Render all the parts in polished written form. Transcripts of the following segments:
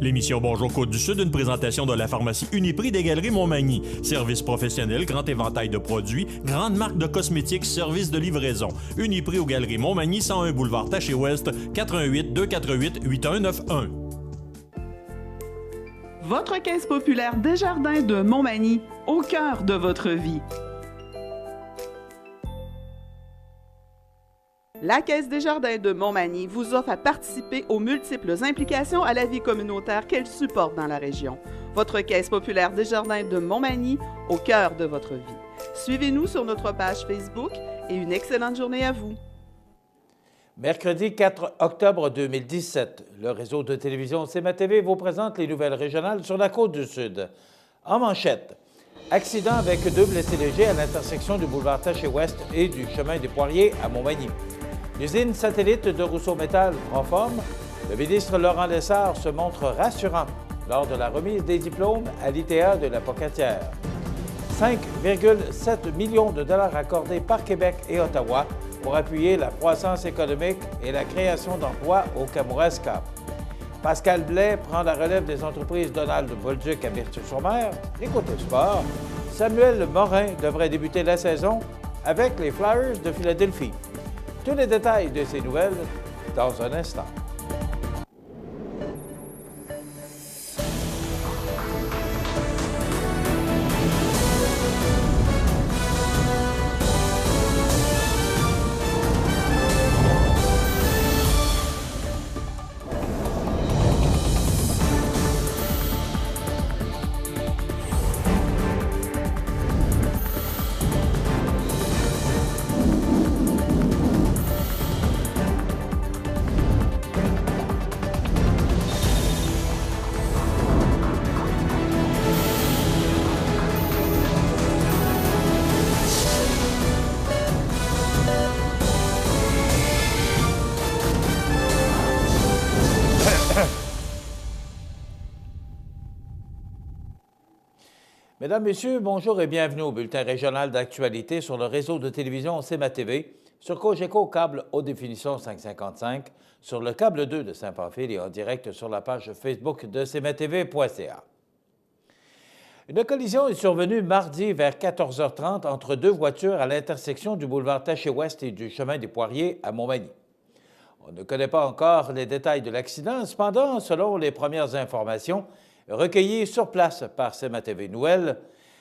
L'émission Bonjour Côte-du-Sud, une présentation de la pharmacie Uniprix des Galeries Montmagny. Service professionnel, grand éventail de produits, grande marque de cosmétiques, service de livraison. Uniprix aux Galeries Montmagny, 101 boulevard Taché-Ouest, 88 248 8191. Votre caisse populaire Desjardins de Montmagny, au cœur de votre vie. La Caisse Desjardins de Montmagny vous offre à participer aux multiples implications à la vie communautaire qu'elle supporte dans la région. Votre Caisse populaire Desjardins de Montmagny, au cœur de votre vie. Suivez-nous sur notre page Facebook et une excellente journée à vous. Mercredi 4 octobre 2017, le réseau de télévision CMA-TV vous présente les nouvelles régionales sur la Côte-du-Sud. En manchette, accident avec deux blessés légers à l'intersection du boulevard Taché-Ouest et du chemin des Poiriers à Montmagny. L'usine satellite de Rousseau Métal prend forme. Le ministre Laurent Lessard se montre rassurant lors de la remise des diplômes à l'ITA de la Pocatière. 5,7 millions de dollars accordés par Québec et Ottawa pour appuyer la croissance économique et la création d'emplois au Kamouraska. Pascal Blais prend la relève des entreprises Donald Bolduc à Myrtle-sur-Mer. Et côté sport, Samuel Morin devrait débuter la saison avec les Flyers de Philadelphie. Tous les détails de ces nouvelles dans un instant. Mesdames, Messieurs, bonjour et bienvenue au bulletin régional d'actualité sur le réseau de télévision CMA-TV, sur Cogeco câble haute définition 555, sur le câble 2 de Saint-Pamphile et en direct sur la page Facebook de cmatv.ca. Une collision est survenue mardi vers 14h30 entre deux voitures à l'intersection du boulevard Taché-Ouest et du chemin des Poiriers à Montmagny. On ne connaît pas encore les détails de l'accident. Cependant, selon les premières informations recueillies sur place par CMA-TV Nouvelles,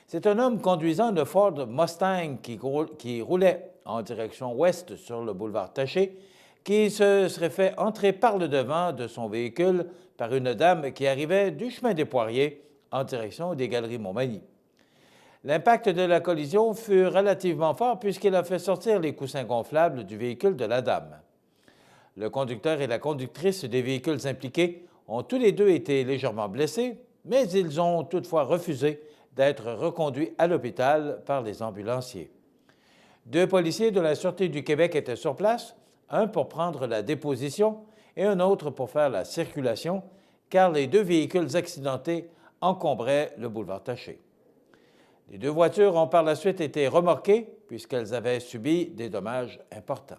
c'est un homme conduisant une Ford Mustang qui roulait en direction ouest sur le boulevard Taché qui se serait fait entrer par le devant de son véhicule par une dame qui arrivait du chemin des Poiriers en direction des Galeries Montmagny. L'impact de la collision fut relativement fort puisqu'il a fait sortir les coussins gonflables du véhicule de la dame. Le conducteur et la conductrice des véhicules impliqués ont tous les deux été légèrement blessés, mais ils ont toutefois refusé d'être reconduits à l'hôpital par les ambulanciers. Deux policiers de la Sûreté du Québec étaient sur place, un pour prendre la déposition et un autre pour faire la circulation, car les deux véhicules accidentés encombraient le boulevard Taché. Les deux voitures ont par la suite été remorquées puisqu'elles avaient subi des dommages importants.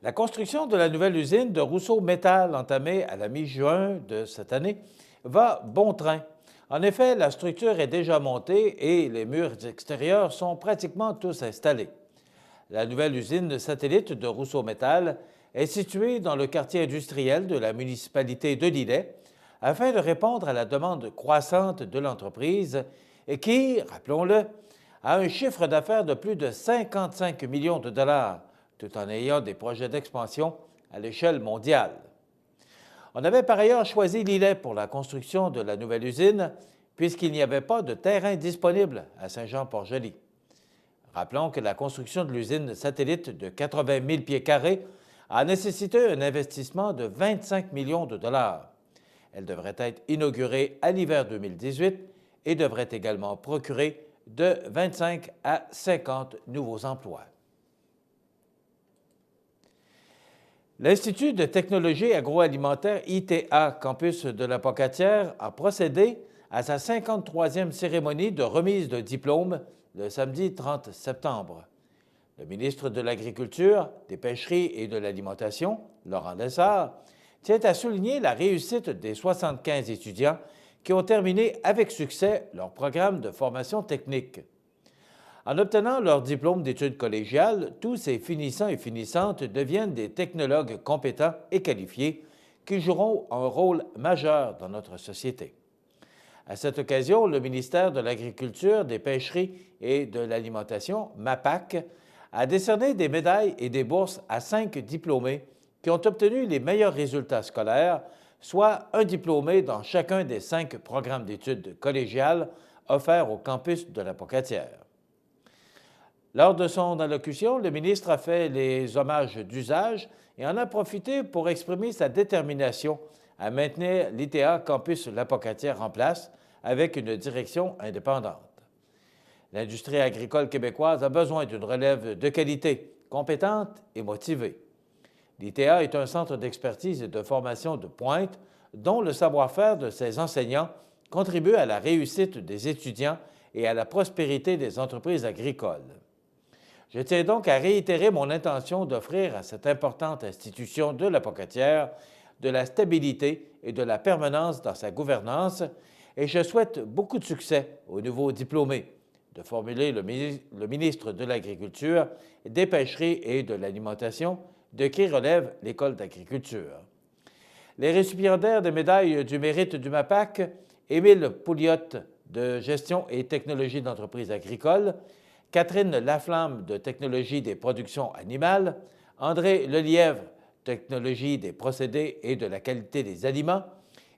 La construction de la nouvelle usine de Rousseau Métal entamée à la mi-juin de cette année va bon train. En effet, la structure est déjà montée et les murs extérieurs sont pratiquement tous installés. La nouvelle usine satellite de Rousseau Métal est située dans le quartier industriel de la municipalité de Lillet afin de répondre à la demande croissante de l'entreprise et qui, rappelons-le, a un chiffre d'affaires de plus de 55 millions de dollars, tout en ayant des projets d'expansion à l'échelle mondiale. On avait par ailleurs choisi Lillet pour la construction de la nouvelle usine, puisqu'il n'y avait pas de terrain disponible à Saint-Jean-Port-Joli. Rappelons que la construction de l'usine satellite de 80 000 pieds carrés a nécessité un investissement de 25 millions de dollars. Elle devrait être inaugurée à l'hiver 2018 et devrait également procurer de 25 à 50 nouveaux emplois. L'Institut de technologie agroalimentaire ITA Campus de la Pocatière a procédé à sa 53e cérémonie de remise de diplôme le samedi 30 septembre. Le ministre de l'Agriculture, des Pêcheries et de l'Alimentation, Laurent Lessard, tient à souligner la réussite des 75 étudiants qui ont terminé avec succès leur programme de formation technique. En obtenant leur diplôme d'études collégiales, tous ces finissants et finissantes deviennent des technologues compétents et qualifiés qui joueront un rôle majeur dans notre société. À cette occasion, le ministère de l'Agriculture, des Pêcheries et de l'Alimentation, MAPAC, a décerné des médailles et des bourses à 5 diplômés qui ont obtenu les meilleurs résultats scolaires, soit un diplômé dans chacun des 5 programmes d'études collégiales offerts au campus de la Pocatière. Lors de son allocution, le ministre a fait les hommages d'usage et en a profité pour exprimer sa détermination à maintenir l'ITA Campus La Pocatière en place avec une direction indépendante. L'industrie agricole québécoise a besoin d'une relève de qualité, compétente et motivée. L'ITA est un centre d'expertise et de formation de pointe dont le savoir-faire de ses enseignants contribue à la réussite des étudiants et à la prospérité des entreprises agricoles. Je tiens donc à réitérer mon intention d'offrir à cette importante institution de la Pocatière de la stabilité et de la permanence dans sa gouvernance et je souhaite beaucoup de succès aux nouveaux diplômés, de formuler le ministre de l'Agriculture, des Pêcheries et de l'Alimentation, de qui relève l'École d'agriculture. Les récipiendaires des médailles du mérite du MAPAC, Émile Pouliot de Gestion et technologie d'entreprises agricoles, Catherine Laflamme de Technologie des productions animales, André Lelièvre, Technologie des procédés et de la qualité des aliments,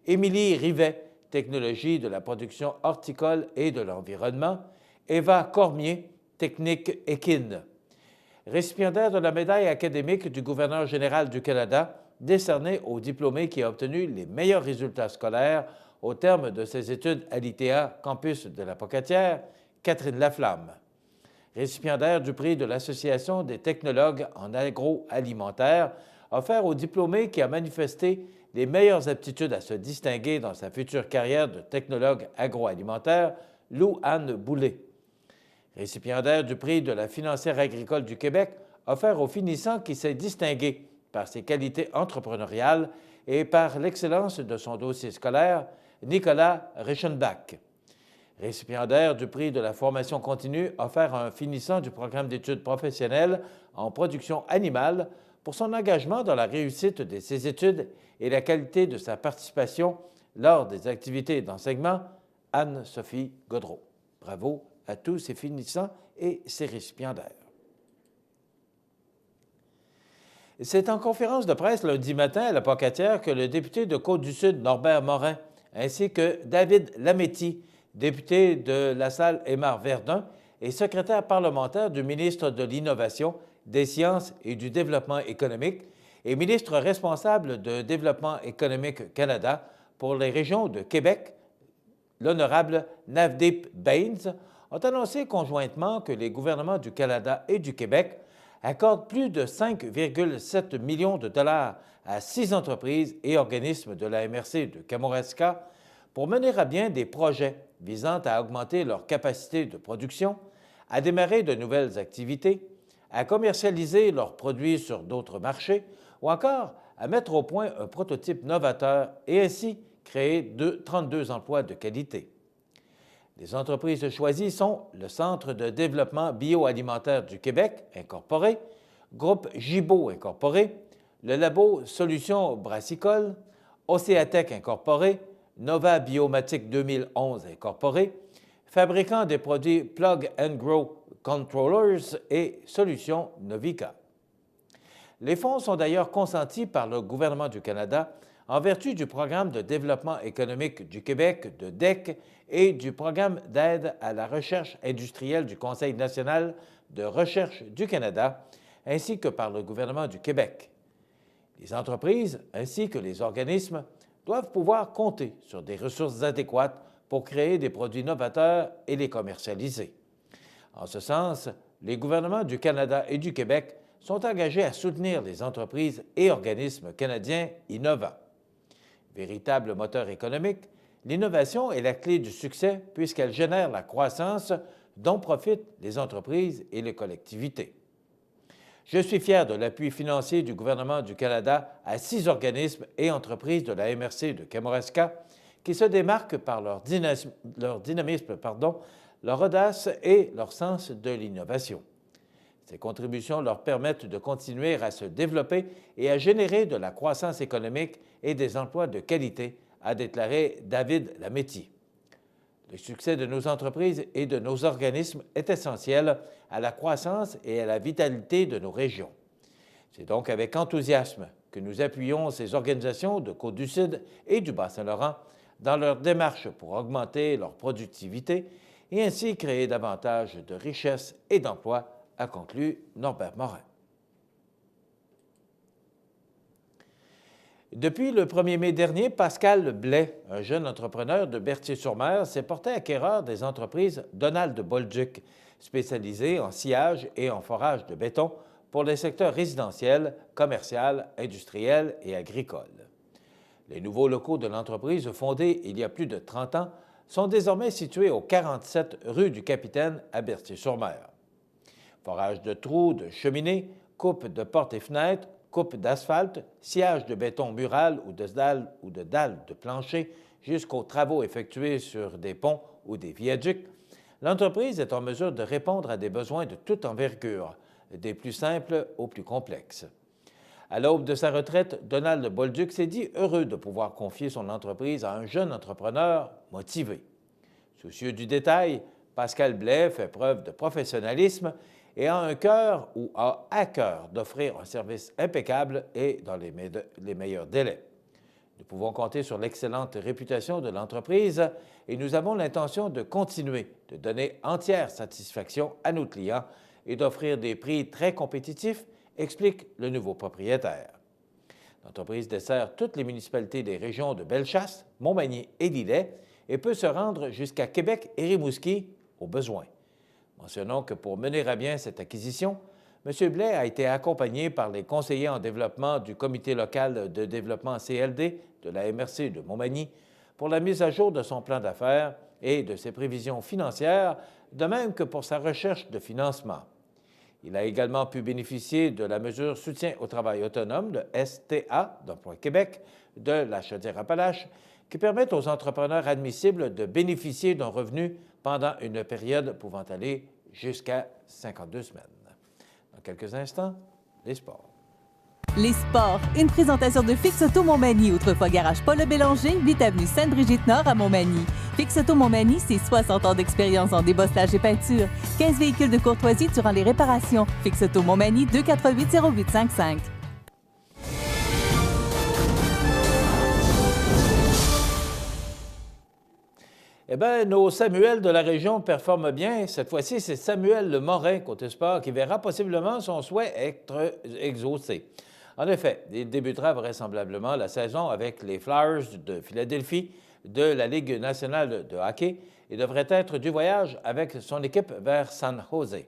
Émilie Rivet, Technologie de la production horticole et de l'environnement, Eva Cormier, Technique équine. Récipiendaire de la médaille académique du gouverneur général du Canada, décernée au diplômé qui a obtenu les meilleurs résultats scolaires au terme de ses études à l'ITA Campus de la Pocatière, Catherine Laflamme. Récipiendaire du prix de l'Association des technologues en agroalimentaire, offert au diplômé qui a manifesté les meilleures aptitudes à se distinguer dans sa future carrière de technologue agroalimentaire, Lou-Anne Boulay. Récipiendaire du prix de la Financière agricole du Québec, offert au finissant qui s'est distingué par ses qualités entrepreneuriales et par l'excellence de son dossier scolaire, Nicolas Reichenbach. Récipiendaire du prix de la formation continue offert à un finissant du programme d'études professionnelles en production animale pour son engagement dans la réussite de ses études et la qualité de sa participation lors des activités d'enseignement, Anne-Sophie Gaudreault. Bravo à tous ces finissants et ces récipiendaires. C'est en conférence de presse lundi matin à la Pocatière que le député de Côte-du-Sud, Norbert Morin, ainsi que David Lametti, député de la salle Aymar-Verdun et secrétaire parlementaire du ministre de l'Innovation, des Sciences et du Développement économique et ministre responsable de Développement économique Canada pour les régions de Québec, l'honorable Navdeep Bains, ont annoncé conjointement que les gouvernements du Canada et du Québec accordent plus de 5,7 millions de dollars à 6 entreprises et organismes de la MRC de Kamouraska pour mener à bien des projets visant à augmenter leur capacité de production, à démarrer de nouvelles activités, à commercialiser leurs produits sur d'autres marchés ou encore à mettre au point un prototype novateur et ainsi créer 32 emplois de qualité. Les entreprises choisies sont le Centre de développement bioalimentaire du Québec, incorporé, Groupe Gibault, incorporé, le Labo Solutions Brassicole, Océatec, incorporé, Nova Biomatic 2011, incorporé, fabricant des produits Plug and Grow Controllers et Solutions Novica. Les fonds sont d'ailleurs consentis par le gouvernement du Canada en vertu du Programme de développement économique du Québec, de DEC, et du Programme d'aide à la recherche industrielle du Conseil national de recherche du Canada, ainsi que par le gouvernement du Québec. Les entreprises ainsi que les organismes doivent pouvoir compter sur des ressources adéquates pour créer des produits novateurs et les commercialiser. En ce sens, les gouvernements du Canada et du Québec sont engagés à soutenir les entreprises et organismes canadiens innovants. Véritable moteur économique, l'innovation est la clé du succès puisqu'elle génère la croissance dont profitent les entreprises et les collectivités. Je suis fier de l'appui financier du gouvernement du Canada à 6 organismes et entreprises de la MRC de Kamouraska qui se démarquent par leur dynamisme, leur audace et leur sens de l'innovation. Ces contributions leur permettent de continuer à se développer et à générer de la croissance économique et des emplois de qualité, a déclaré David Lametti. Le succès de nos entreprises et de nos organismes est essentiel à la croissance et à la vitalité de nos régions. C'est donc avec enthousiasme que nous appuyons ces organisations de Côte-du-Sud et du Bas-Saint-Laurent dans leur démarche pour augmenter leur productivité et ainsi créer davantage de richesses et d'emplois, a conclu Norbert Morin. Depuis le 1er mai dernier, Pascal Blais, un jeune entrepreneur de Berthier-sur-Mer, s'est porté acquéreur des entreprises Donald Bolduc, spécialisées en sciage et en forage de béton pour les secteurs résidentiels, commercial, industriel et agricole. Les nouveaux locaux de l'entreprise, fondée il y a plus de 30 ans, sont désormais situés au 47 rue du Capitaine à Berthier-sur-Mer. Forage de trous, de cheminées, coupe de portes et fenêtres, coupe d'asphalte, sciage de béton mural ou de dalles de plancher, jusqu'aux travaux effectués sur des ponts ou des viaducs, l'entreprise est en mesure de répondre à des besoins de toute envergure, des plus simples aux plus complexes. À l'aube de sa retraite, Donald Bolduc s'est dit heureux de pouvoir confier son entreprise à un jeune entrepreneur motivé. Soucieux du détail, Pascal Blais fait preuve de professionnalisme et a un cœur ou a à cœur d'offrir un service impeccable et dans les meilleurs délais. Nous pouvons compter sur l'excellente réputation de l'entreprise et nous avons l'intention de continuer de donner entière satisfaction à nos clients et d'offrir des prix très compétitifs, explique le nouveau propriétaire. L'entreprise dessert toutes les municipalités des régions de Bellechasse, Montmagny et Lillet et peut se rendre jusqu'à Québec et Rimouski au besoin. Mentionnons que pour mener à bien cette acquisition, M. Blais a été accompagné par les conseillers en développement du Comité local de développement CLD de la MRC de Montmagny pour la mise à jour de son plan d'affaires et de ses prévisions financières, de même que pour sa recherche de financement. Il a également pu bénéficier de la mesure Soutien au travail autonome, le STA, d'Emploi Québec, de la Chaudière-Appalaches, qui permettent aux entrepreneurs admissibles de bénéficier d'un revenu pendant une période pouvant aller jusqu'à 52 semaines. Dans quelques instants, les sports. Les sports, une présentation de Fix Auto Montmagny, autrefois garage Paul Bélanger, 8 avenue Sainte-Brigitte-Nord à Montmagny. Fix Auto Montmagny, c'est 60 ans d'expérience en débosselage et peinture. 15 véhicules de courtoisie durant les réparations. Fix Auto Montmagny, 248-0855. Eh bien, nos Samuel de la région performent bien. Cette fois-ci, c'est Samuel Le Morin, côté sport, qui verra possiblement son souhait être exaucé. En effet, il débutera vraisemblablement la saison avec les Flyers de Philadelphie de la Ligue nationale de hockey et devrait être du voyage avec son équipe vers San Jose.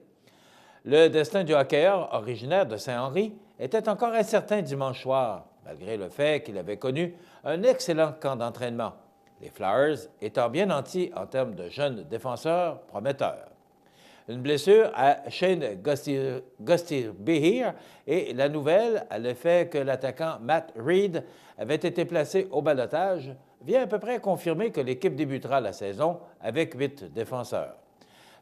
Le destin du hockeyeur originaire de Saint-Henri était encore incertain dimanche soir, malgré le fait qu'il avait connu un excellent camp d'entraînement, les Flyers étant bien nantis en termes de jeunes défenseurs prometteurs. Une blessure à Shane Gostisbehere et la nouvelle à l'effet que l'attaquant Matt Reed avait été placé au ballottage vient à peu près confirmer que l'équipe débutera la saison avec 8 défenseurs.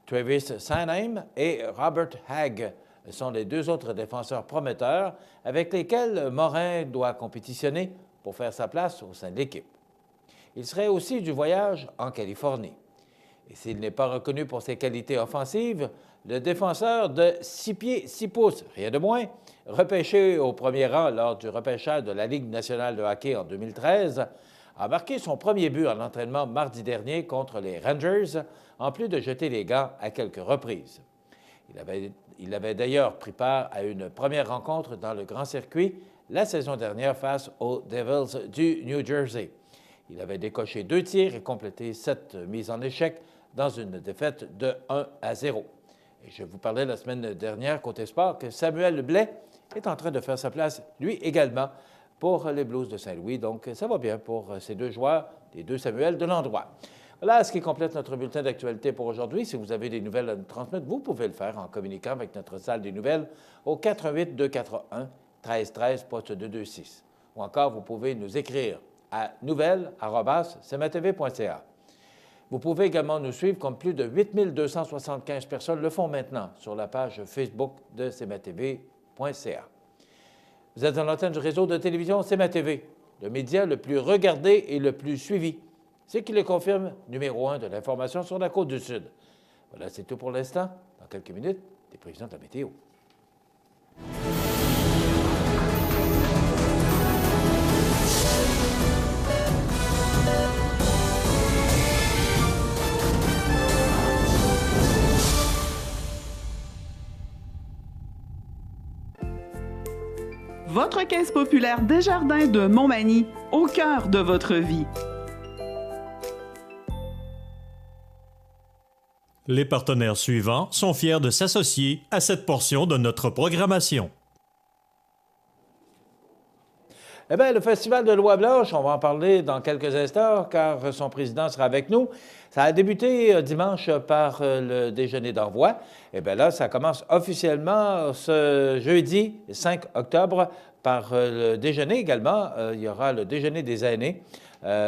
Travis Sanheim et Robert Hagg sont les 2 autres défenseurs prometteurs avec lesquels Morin doit compétitionner pour faire sa place au sein de l'équipe. Il serait aussi du voyage en Californie. Et s'il n'est pas reconnu pour ses qualités offensives, le défenseur de 6 pieds 6 pouces, rien de moins, repêché au premier rang lors du repêchage de la Ligue nationale de hockey en 2013, a marqué son premier but en entraînement mardi dernier contre les Rangers, en plus de jeter les gants à quelques reprises. Il avait d'ailleurs pris part à une première rencontre dans le grand circuit la saison dernière face aux Devils du New Jersey. Il avait décoché 2 tirs et complété 7 mises en échec dans une défaite de 1-0. Et je vous parlais la semaine dernière, côté sport, que Samuel Blais est en train de faire sa place, lui également, pour les Blues de Saint-Louis. Donc, ça va bien pour ces 2 joueurs, les 2 Samuel de l'endroit. Voilà ce qui complète notre bulletin d'actualité pour aujourd'hui. Si vous avez des nouvelles à nous transmettre, vous pouvez le faire en communiquant avec notre salle des nouvelles au 418-241-1313, poste 226. Ou encore, vous pouvez nous écrire à nouvelles@cmatv.ca. Vous pouvez également nous suivre comme plus de 8 275 personnes le font maintenant sur la page Facebook de cmatv.ca. Vous êtes à l'antenne du réseau de télévision CMA-TV, le média le plus regardé et le plus suivi. C'est qui le confirme, numéro 1 de l'information sur la Côte-du-Sud. Voilà, c'est tout pour l'instant. Dans quelques minutes, des prévisions de la météo. Votre Caisse populaire Desjardins de Montmagny, au cœur de votre vie. Les partenaires suivants sont fiers de s'associer à cette portion de notre programmation. Eh bien, le Festival de Loi-Blanche, on va en parler dans quelques instants, car son président sera avec nous. Ça a débuté dimanche par le déjeuner d'envoi. Eh bien là, ça commence officiellement ce jeudi 5 octobre par le déjeuner également. Il y aura le déjeuner des aînés.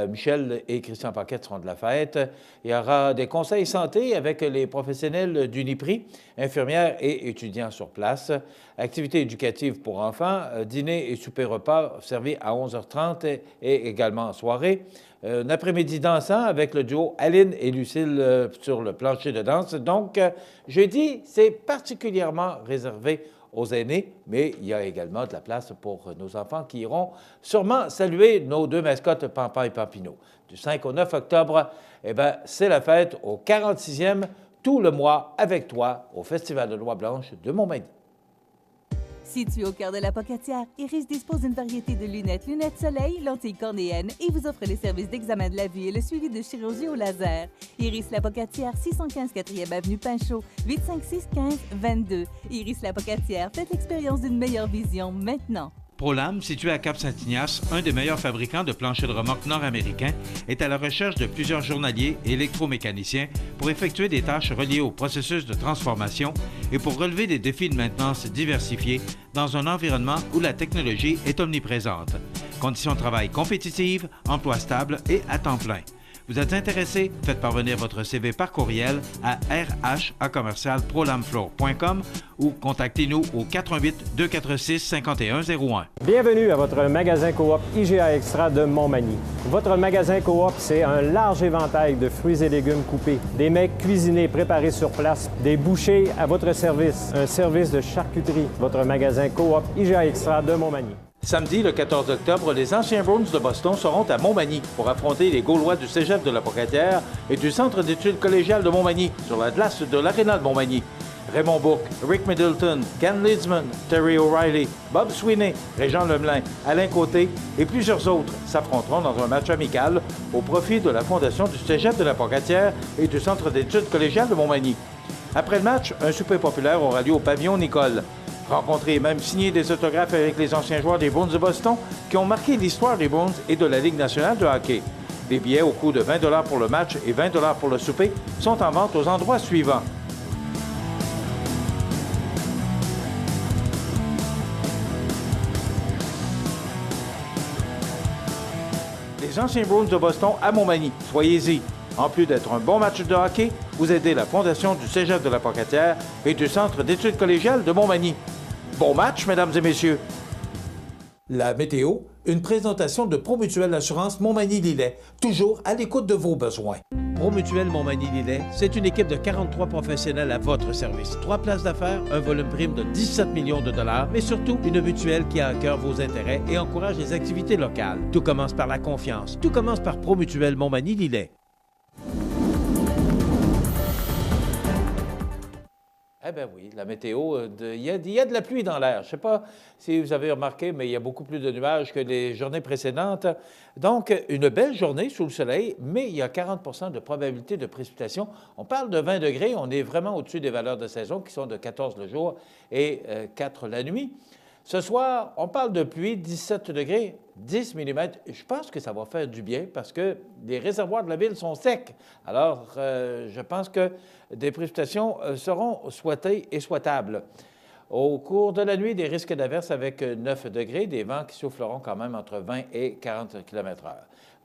Michel et Christian Paquette seront de la fête. Il y aura des conseils santé avec les professionnels d'Uniprix, infirmières et étudiants sur place. Activités éducatives pour enfants, dîner et souper repas servis à 11h30 et également en soirée. Un après-midi dansant avec le duo Aline et Lucille sur le plancher de danse. Donc, jeudi, c'est particulièrement réservé aux aînés, mais il y a également de la place pour nos enfants qui iront sûrement saluer nos deux mascottes, Pampan et Pampino. Du 5 au 9 octobre, eh bien, c'est la fête au 46e, tout le mois avec toi au Festival de Loi-Blanche de Montmagny. Situé au cœur de la Pocatière, Iris dispose d'une variété de lunettes soleil, lentilles cornéennes et vous offre les services d'examen de la vue et le suivi de chirurgie au laser. Iris la Pocatière, 615 4e Avenue Pinchot, 856-15-22. Iris la Pocatière, faites l'expérience d'une meilleure vision maintenant. ProLam, situé à Cap-Saint-Ignace, un des meilleurs fabricants de planchers de remorque nord-américains, est à la recherche de plusieurs journaliers et électromécaniciens pour effectuer des tâches reliées au processus de transformation et pour relever des défis de maintenance diversifiés dans un environnement où la technologie est omniprésente. Conditions de travail compétitives, emploi stable et à temps plein. Vous êtes intéressé? Faites parvenir votre CV par courriel à rh@prolamfloor.com ou contactez-nous au 418-246-5101. Bienvenue à votre magasin Coop IGA Extra de Montmagny. Votre magasin Coop, c'est un large éventail de fruits et légumes coupés, des mets cuisinés préparés sur place, des bouchées à votre service, un service de charcuterie. Votre magasin Coop IGA Extra de Montmagny. Samedi, le 14 octobre, les anciens Bruins de Boston seront à Montmagny pour affronter les Gaulois du Cégep de la Pocatière et du Centre d'études collégiales de Montmagny sur la glace de l'Aréna de Montmagny. Raymond Bourque, Rick Middleton, Ken Lidsman, Terry O'Reilly, Bob Sweeney, Régent Lemelin, Alain Côté et plusieurs autres s'affronteront dans un match amical au profit de la Fondation du Cégep de la Pocatière et du Centre d'études collégiales de Montmagny. Après le match, un souper populaire aura lieu au pavillon Nicole. Rencontrer et même signer des autographes avec les anciens joueurs des Bruins de Boston qui ont marqué l'histoire des Bruins et de la Ligue nationale de hockey. Des billets au coût de 20 $ pour le match et 20 $ pour le souper sont en vente aux endroits suivants. Les anciens Bruins de Boston à Montmagny, soyez-y. En plus d'être un bon match de hockey, vous aidez la Fondation du Cégep de la Pocatière et du Centre d'études collégiales de Montmagny. Bon match, mesdames et messieurs! La météo, une présentation de Promutuelle Assurance Montmagny-Lillet, toujours à l'écoute de vos besoins. Promutuelle Montmagny-Lillet, c'est une équipe de 43 professionnels à votre service. 3 places d'affaires, un volume prime de 17 millions de dollars, mais surtout une mutuelle qui a à cœur vos intérêts et encourage les activités locales. Tout commence par la confiance. Tout commence par Promutuelle Montmagny-Lillet. Eh bien oui, la météo, il y a de la pluie dans l'air. Je ne sais pas si vous avez remarqué, mais il y a beaucoup plus de nuages que les journées précédentes. Donc, une belle journée sous le soleil, mais il y a 40 de probabilité de précipitation. On parle de 20 degrés, on est vraiment au-dessus des valeurs de saison qui sont de 14 le jour et 4 la nuit. Ce soir, on parle de pluie, 17 degrés. 10 mm. Je pense que ça va faire du bien parce que les réservoirs de la ville sont secs. Alors, je pense que des précipitations seront souhaitées et souhaitables. Au cours de la nuit, des risques d'averses avec 9 degrés, des vents qui souffleront quand même entre 20 et 40 km/h.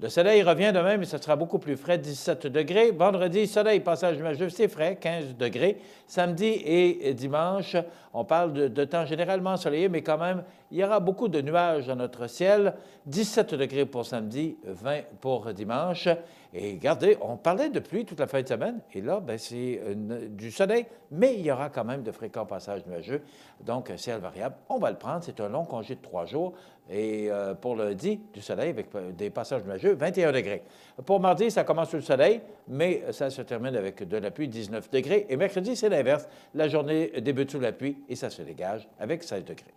Le soleil revient demain, mais ce sera beaucoup plus frais, 17 degrés. Vendredi, soleil, passage nuageux, c'est frais, 15 degrés. Samedi et dimanche, on parle de temps généralement ensoleillé, mais quand même, il y aura beaucoup de nuages dans notre ciel. 17 degrés pour samedi, 20 pour dimanche. Et regardez, on parlait de pluie toute la fin de semaine, et là, c'est du soleil, mais il y aura quand même de fréquents passages nuageux. Donc, un ciel variable, on va le prendre. C'est un long congé de 3 jours. Et pour lundi, du soleil avec des passages nuageux, 21 degrés. Pour mardi, ça commence sous le soleil, mais ça se termine avec de la pluie, 19 degrés. Et mercredi, c'est l'inverse. La journée débute sous la pluie et ça se dégage avec 16 degrés.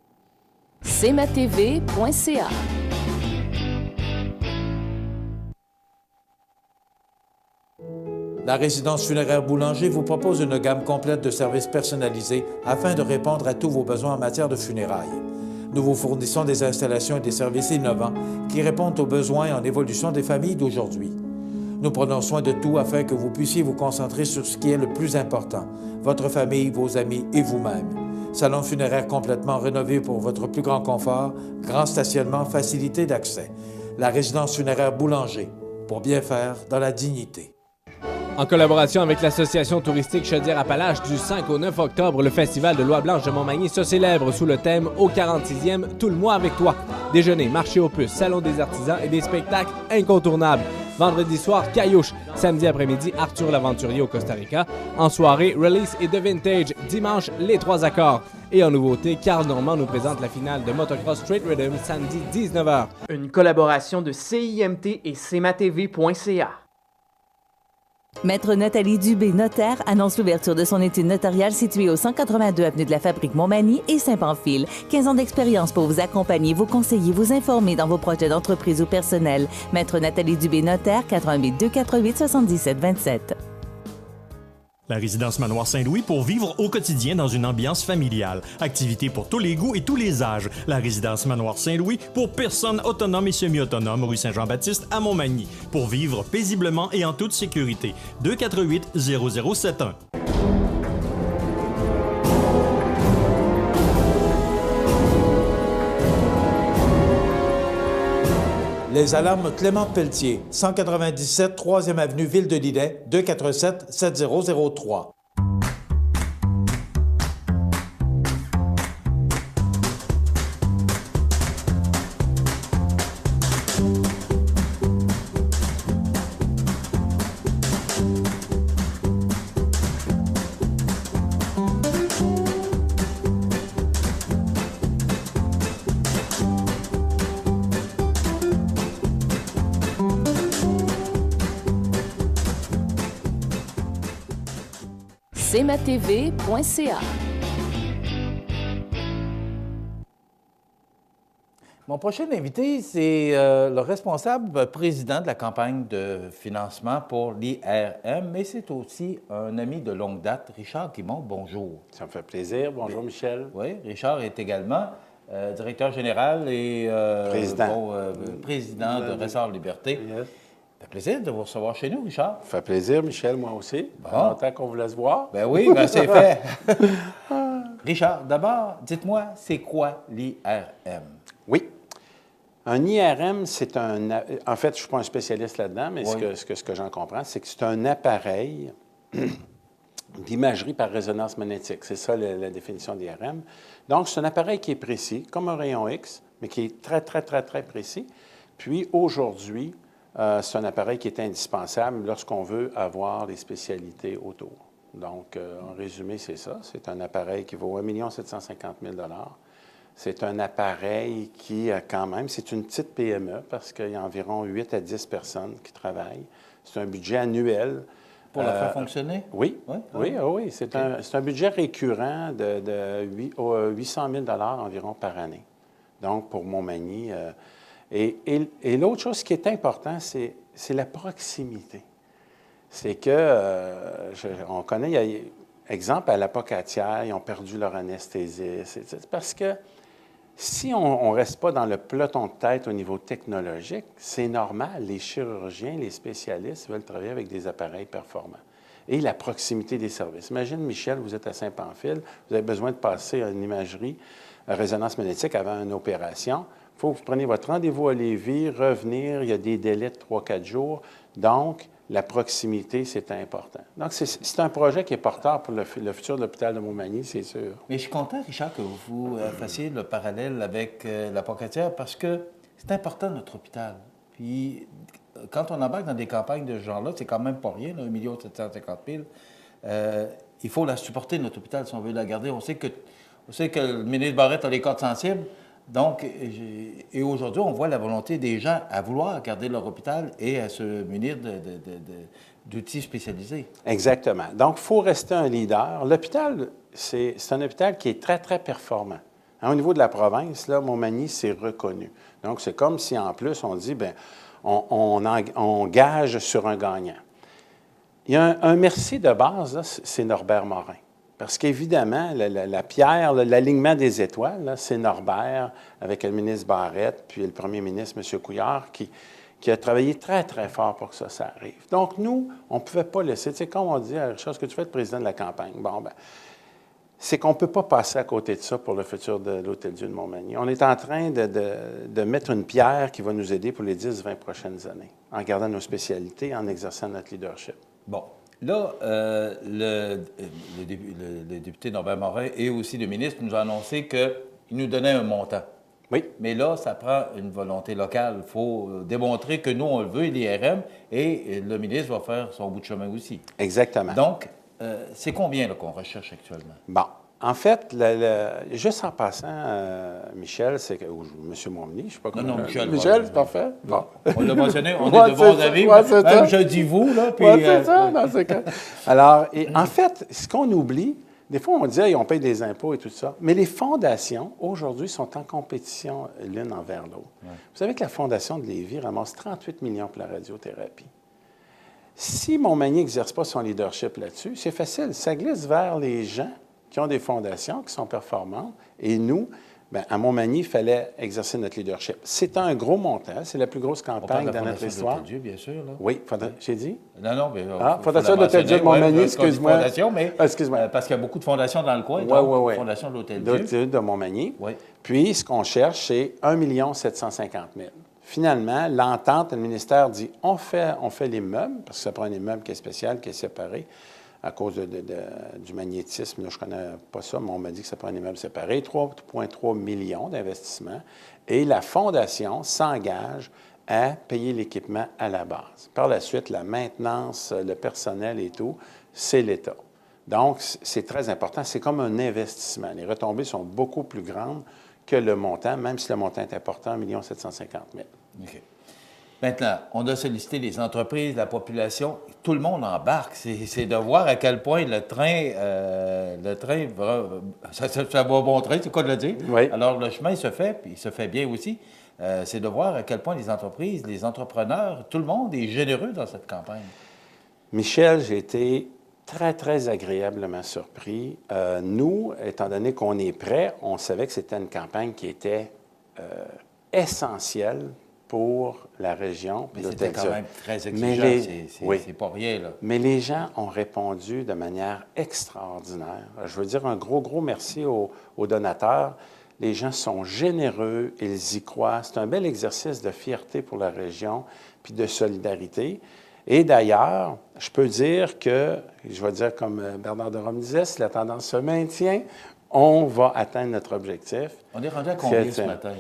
cmatv.ca. La résidence funéraire Boulanger vous propose une gamme complète de services personnalisés afin de répondre à tous vos besoins en matière de funérailles. Nous vous fournissons des installations et des services innovants qui répondent aux besoins en évolution des familles d'aujourd'hui. Nous prenons soin de tout afin que vous puissiez vous concentrer sur ce qui est le plus important, votre famille, vos amis et vous-même. Salon funéraire complètement rénové pour votre plus grand confort, grand stationnement, facilité d'accès. La résidence funéraire Boulanger, pour bien faire dans la dignité. En collaboration avec l'Association touristique Chaudière-Appalaches, du 5 au 9 octobre, le Festival de l'Oie Blanche de Montmagny se célèbre sous le thème « Au 46e, tout le mois avec toi ». Déjeuner, marché aux puces, salon des artisans et des spectacles incontournables. Vendredi soir, Caillouche. Samedi après-midi, Arthur l'Aventurier au Costa Rica. En soirée, Release et The Vintage. Dimanche, les 3 accords. Et en nouveauté, Carl Normand nous présente la finale de Motocross Straight Rhythm samedi 19h. Une collaboration de CIMT et cmatv.ca. Maître Nathalie Dubé, notaire, annonce l'ouverture de son étude notariale située au 182 avenue de la Fabrique Montmagny et Saint-Pamphile. 15 ans d'expérience pour vous accompagner, vous conseiller, vous informer dans vos projets d'entreprise ou personnel. Maître Nathalie Dubé, notaire, 88 248 77 27. La résidence Manoir Saint-Louis pour vivre au quotidien dans une ambiance familiale. Activités pour tous les goûts et tous les âges. La résidence Manoir Saint-Louis pour personnes autonomes et semi-autonomes, rue Saint-Jean-Baptiste à Montmagny. Pour vivre paisiblement et en toute sécurité. 248 0071. Les alarmes Clément Pelletier, 197 3e avenue Ville de Lillet, 247 7003. cmatv.ca. Mon prochain invité, c'est le responsable président de la campagne de financement pour l'IRM, mais c'est aussi un ami de longue date, Richard Guimond. Bonjour. Ça me fait plaisir. Bonjour, Michel. Oui, Richard est également directeur général et président de Ressort Liberté. Yes. Ça fait plaisir de vous recevoir chez nous, Richard. Ça fait plaisir, Michel, moi aussi. Bon. Ça fait longtemps qu'on voulait se voir. Ben oui, ben c'est fait. Richard, d'abord, dites-moi, c'est quoi l'IRM? Oui. Un IRM, c'est un... En fait, je ne suis pas un spécialiste là-dedans, mais Oui. ce que j'en comprends, c'est que c'est un appareil d'imagerie par résonance magnétique. C'est ça la définition d'IRM. Donc, c'est un appareil qui est précis, comme un rayon X, mais qui est très, très, très, très précis. Puis, aujourd'hui, c'est un appareil qui est indispensable lorsqu'on veut avoir les spécialités autour. Donc, en résumé, c'est ça. C'est un appareil qui vaut 1 750 000 $. C'est un appareil qui, quand même, c'est une petite PME parce qu'il y a environ 8 à 10 personnes qui travaillent. C'est un budget annuel. Pour le faire fonctionner? Oui, Oui? oui, oui. C'est un budget récurrent de 800 000 $ environ par année. Donc, pour Montmagny. Et l'autre chose qui est important, c'est la proximité. C'est que, on connaît, exemple, à la Pocatière, ils ont perdu leur anesthésiste. C'est parce que Si on ne reste pas dans le peloton de tête au niveau technologique, c'est normal. Les chirurgiens, les spécialistes veulent travailler avec des appareils performants. Et la proximité des services. Imagine, Michel, vous êtes à Saint-Pamphile, vous avez besoin de passer à une imagerie à résonance magnétique avant une opération. Il faut que vous preniez votre rendez-vous à Lévis, revenir, il y a des délais de 3-4 jours. Donc, la proximité, c'est important. Donc, c'est un projet qui est porteur pour le futur de l'hôpital de Montmagny, c'est sûr. Mais je suis content, Richard, que vous fassiez le parallèle avec la Pocatière parce que c'est important, notre hôpital. Puis, quand on embarque dans des campagnes de ce genre-là, c'est quand même pas rien, là, 1 750 000. Il faut la supporter, notre hôpital, si on veut la garder. On sait que le ministre Barrette a les cordes sensibles. Donc, et aujourd'hui, on voit la volonté des gens à vouloir garder leur hôpital et à se munir d'outils spécialisés. Exactement. Donc, il faut rester un leader. L'hôpital, c'est un hôpital qui est très, très performant. Hein, au niveau de la province, là, Montmagny, c'est reconnu. Donc, c'est comme si, en plus, on dit, bien, on gage sur un gagnant. Il y a un merci de base, c'est Norbert Morin. Parce qu'évidemment, la pierre, l'alignement des étoiles, c'est Norbert avec le ministre Barrette, puis le premier ministre, M. Couillard, qui a travaillé très, très fort pour que ça arrive. Donc, nous, on ne pouvait pas laisser, tu sais, comme on dit, Richard, ce que tu fais, le président de la campagne, bon, bien, c'est qu'on ne peut pas passer à côté de ça pour le futur de l'Hôtel-Dieu de Montmagny. On est en train de mettre une pierre qui va nous aider pour les 10-20 prochaines années, en gardant nos spécialités, en exerçant notre leadership. Bon. Là, le député Norbert Morin et aussi le ministre nous ont annoncé qu'il nous donnait un montant. Oui. Mais là, ça prend une volonté locale. Il faut démontrer que nous, on le veut, l'IRM, et le ministre va faire son bout de chemin aussi. Exactement. Donc, c'est combien qu'on recherche actuellement? Bon. En fait, juste en passant, Michel, c'est que... Ou M. Montmagny, je ne sais pas comment... Non, Michel. Michel, c'est parfait. Bon. On l'a mentionné, on est de bons amis. Même je dis vous, là, puis... c'est ça, dans ce cas. Alors, en fait, ce qu'on oublie, des fois, on dit, hey, on paye des impôts et tout ça, mais les fondations, aujourd'hui, sont en compétition l'une envers l'autre. Ouais. Vous savez que la Fondation de Lévis ramasse 38 millions pour la radiothérapie. Si Montmagny n'exerce pas son leadership là-dessus, c'est facile, ça glisse vers les gens qui ont des fondations, qui sont performantes. Et nous, bien, à Montmagny, il fallait exercer notre leadership. C'est un gros montant. C'est la plus grosse campagne dans notre histoire. Fondation de l'Hôtel-Dieu, bien sûr. Là. Oui, j'ai dit? Non, mais... Fondation de l'Hôtel-Dieu de Montmagny, excuse-moi. Fondation, mais... excuse-moi. Parce qu'il y a beaucoup de fondations dans le coin. Oui. Fondation de l'Hôtel-Dieu. De Montmagny. Oui. Puis, ce qu'on cherche, c'est 1 750 000. Finalement, l'entente, le ministère dit, on fait les meubles, parce que ça prend un immeuble qui est spécial, qui est séparé, à cause du magnétisme. Là, je ne connais pas ça, mais on m'a dit que ça prend un immeuble séparé. 3,3 millions d'investissements. Et la Fondation s'engage à payer l'équipement à la base. Par la suite, la maintenance, le personnel et tout, c'est l'État. Donc, c'est très important. C'est comme un investissement. Les retombées sont beaucoup plus grandes que le montant, même si le montant est important, 1 750 000. OK. Maintenant, on a sollicité les entreprises, la population, tout le monde embarque. C'est de voir à quel point le train ça va bon train, c'est quoi de le dire? Oui. Alors, le chemin se fait, puis il se fait bien aussi. C'est de voir à quel point les entreprises, les entrepreneurs, tout le monde est généreux dans cette campagne. Michel, j'ai été très, très agréablement surpris. Nous, étant donné qu'on est prêts, on savait que c'était une campagne qui était essentielle pour la région. Mais c'était quand même très exigeant, c'est pas rien, là. Mais les gens ont répondu de manière extraordinaire. Je veux dire un gros merci aux donateurs. Les gens sont généreux, ils y croient. C'est un bel exercice de fierté pour la région, puis de solidarité. Et d'ailleurs, je peux dire que, je vais dire comme Bernard de Rome disait, si la tendance se maintient, on va atteindre notre objectif. On est rendu à combien ce matin?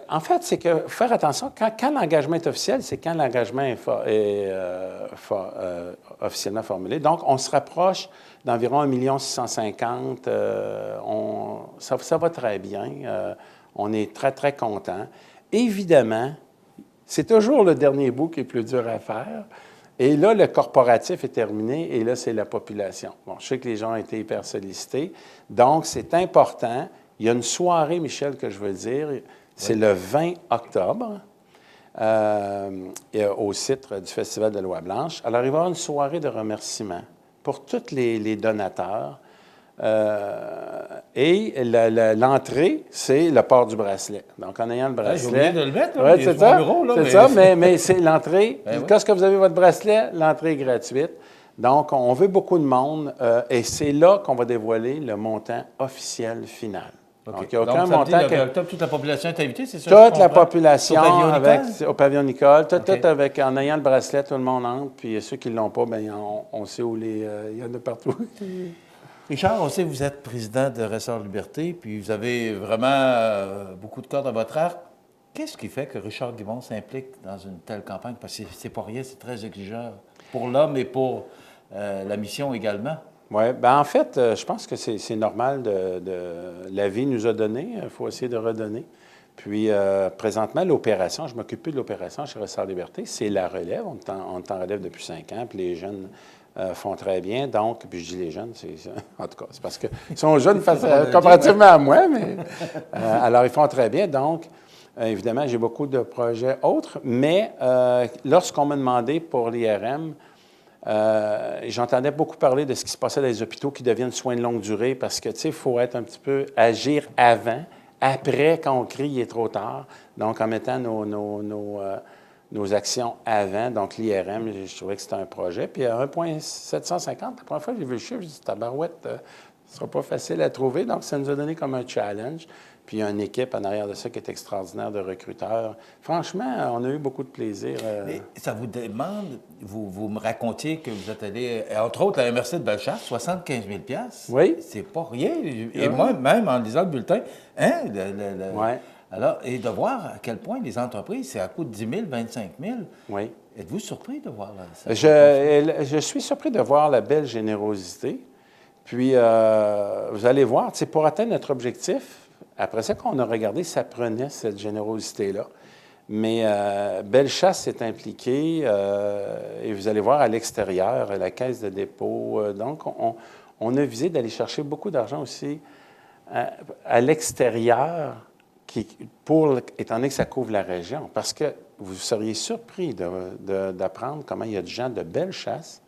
En fait, c'est que faire attention, quand l'engagement est officiel, c'est quand l'engagement est officiellement formulé. Donc, on se rapproche d'environ 1 650 000. Ça va très bien. On est très, très contents. Évidemment, c'est toujours le dernier bout qui est plus dur à faire. Et là, le corporatif est terminé et là, c'est la population. Bon, je sais que les gens ont été hyper sollicités. Donc, c'est important. Il y a une soirée, Michel, que je veux dire. C'est le 20 octobre au site du Festival de Loi-Blanche. Alors, il va y avoir une soirée de remerciements pour tous les donateurs. Et l'entrée, c'est le port du bracelet. Donc, en ayant le bracelet... J'ai oublié de le mettre, là. Oui, c'est ça. Bureau, là, c'est ça, mais c'est l'entrée. Ben oui. Lorsque vous avez votre bracelet, l'entrée est gratuite. Donc, on veut beaucoup de monde et c'est là qu'on va dévoiler le montant officiel final. OK. Donc, il n'y a aucun Donc, ça veut montant... dire, le 20 octobre, toute la population est invitée, c'est ça? Toute la population au pavillon Nicole, tout OK. avec, en ayant le bracelet, tout le monde entre. Puis ceux qui ne l'ont pas, bien, on sait où il y en a partout. Richard, on sait que vous êtes président de Ressort Liberté, puis vous avez vraiment beaucoup de cordes à votre arc. Qu'est-ce qui fait que Richard Guimond s'implique dans une telle campagne? Parce que c'est pas rien, c'est très exigeant pour l'homme et pour la mission également. Oui, bien en fait, je pense que c'est normal la vie nous a donné, il faut essayer de redonner. Puis présentement, l'opération, je m'occupe plus de l'opération chez Ressort Liberté, c'est la relève, on est en relève depuis 5 ans, puis les jeunes font très bien, donc, puis je dis les jeunes, en tout cas, c'est parce qu'ils sont jeunes comparativement à moi, mais alors ils font très bien, donc évidemment, j'ai beaucoup de projets autres, mais lorsqu'on m'a demandé pour l'IRM, j'entendais beaucoup parler de ce qui se passait dans les hôpitaux qui deviennent soins de longue durée parce que, tu sais, il faut être un petit peu, agir avant. Après, quand on crie, il est trop tard. Donc, en mettant nos actions avant, donc l'IRM, je trouvais que c'était un projet. Puis à 1,750, la première fois que j'ai vu le chiffre, j'ai dit, tabarouette, ce ne sera pas facile à trouver. Donc, ça nous a donné comme un challenge. Puis il y a une équipe en arrière de ça qui est extraordinaire de recruteurs. Franchement, on a eu beaucoup de plaisir. Mais ça vous demande, vous me racontiez que vous êtes allé, entre autres, à la MRC de Bellechasse, 75 000 $. Oui. C'est pas rien. Et moi-même, en lisant le bulletin, hein? Oui. Alors, et de voir à quel point les entreprises, c'est à coût de 10 000, 25 000. Oui. Êtes-vous surpris de voir ça? Je suis surpris de voir la belle générosité. Puis, vous allez voir, pour atteindre notre objectif, après ça qu'on a regardé, ça prenait cette générosité-là. Mais Bellechasse s'est impliquée et vous allez voir à l'extérieur, la caisse de dépôt. Donc, on a visé d'aller chercher beaucoup d'argent aussi à l'extérieur, étant donné que ça couvre la région. Parce que vous seriez surpris d'apprendre comment il y a des gens de Bellechasse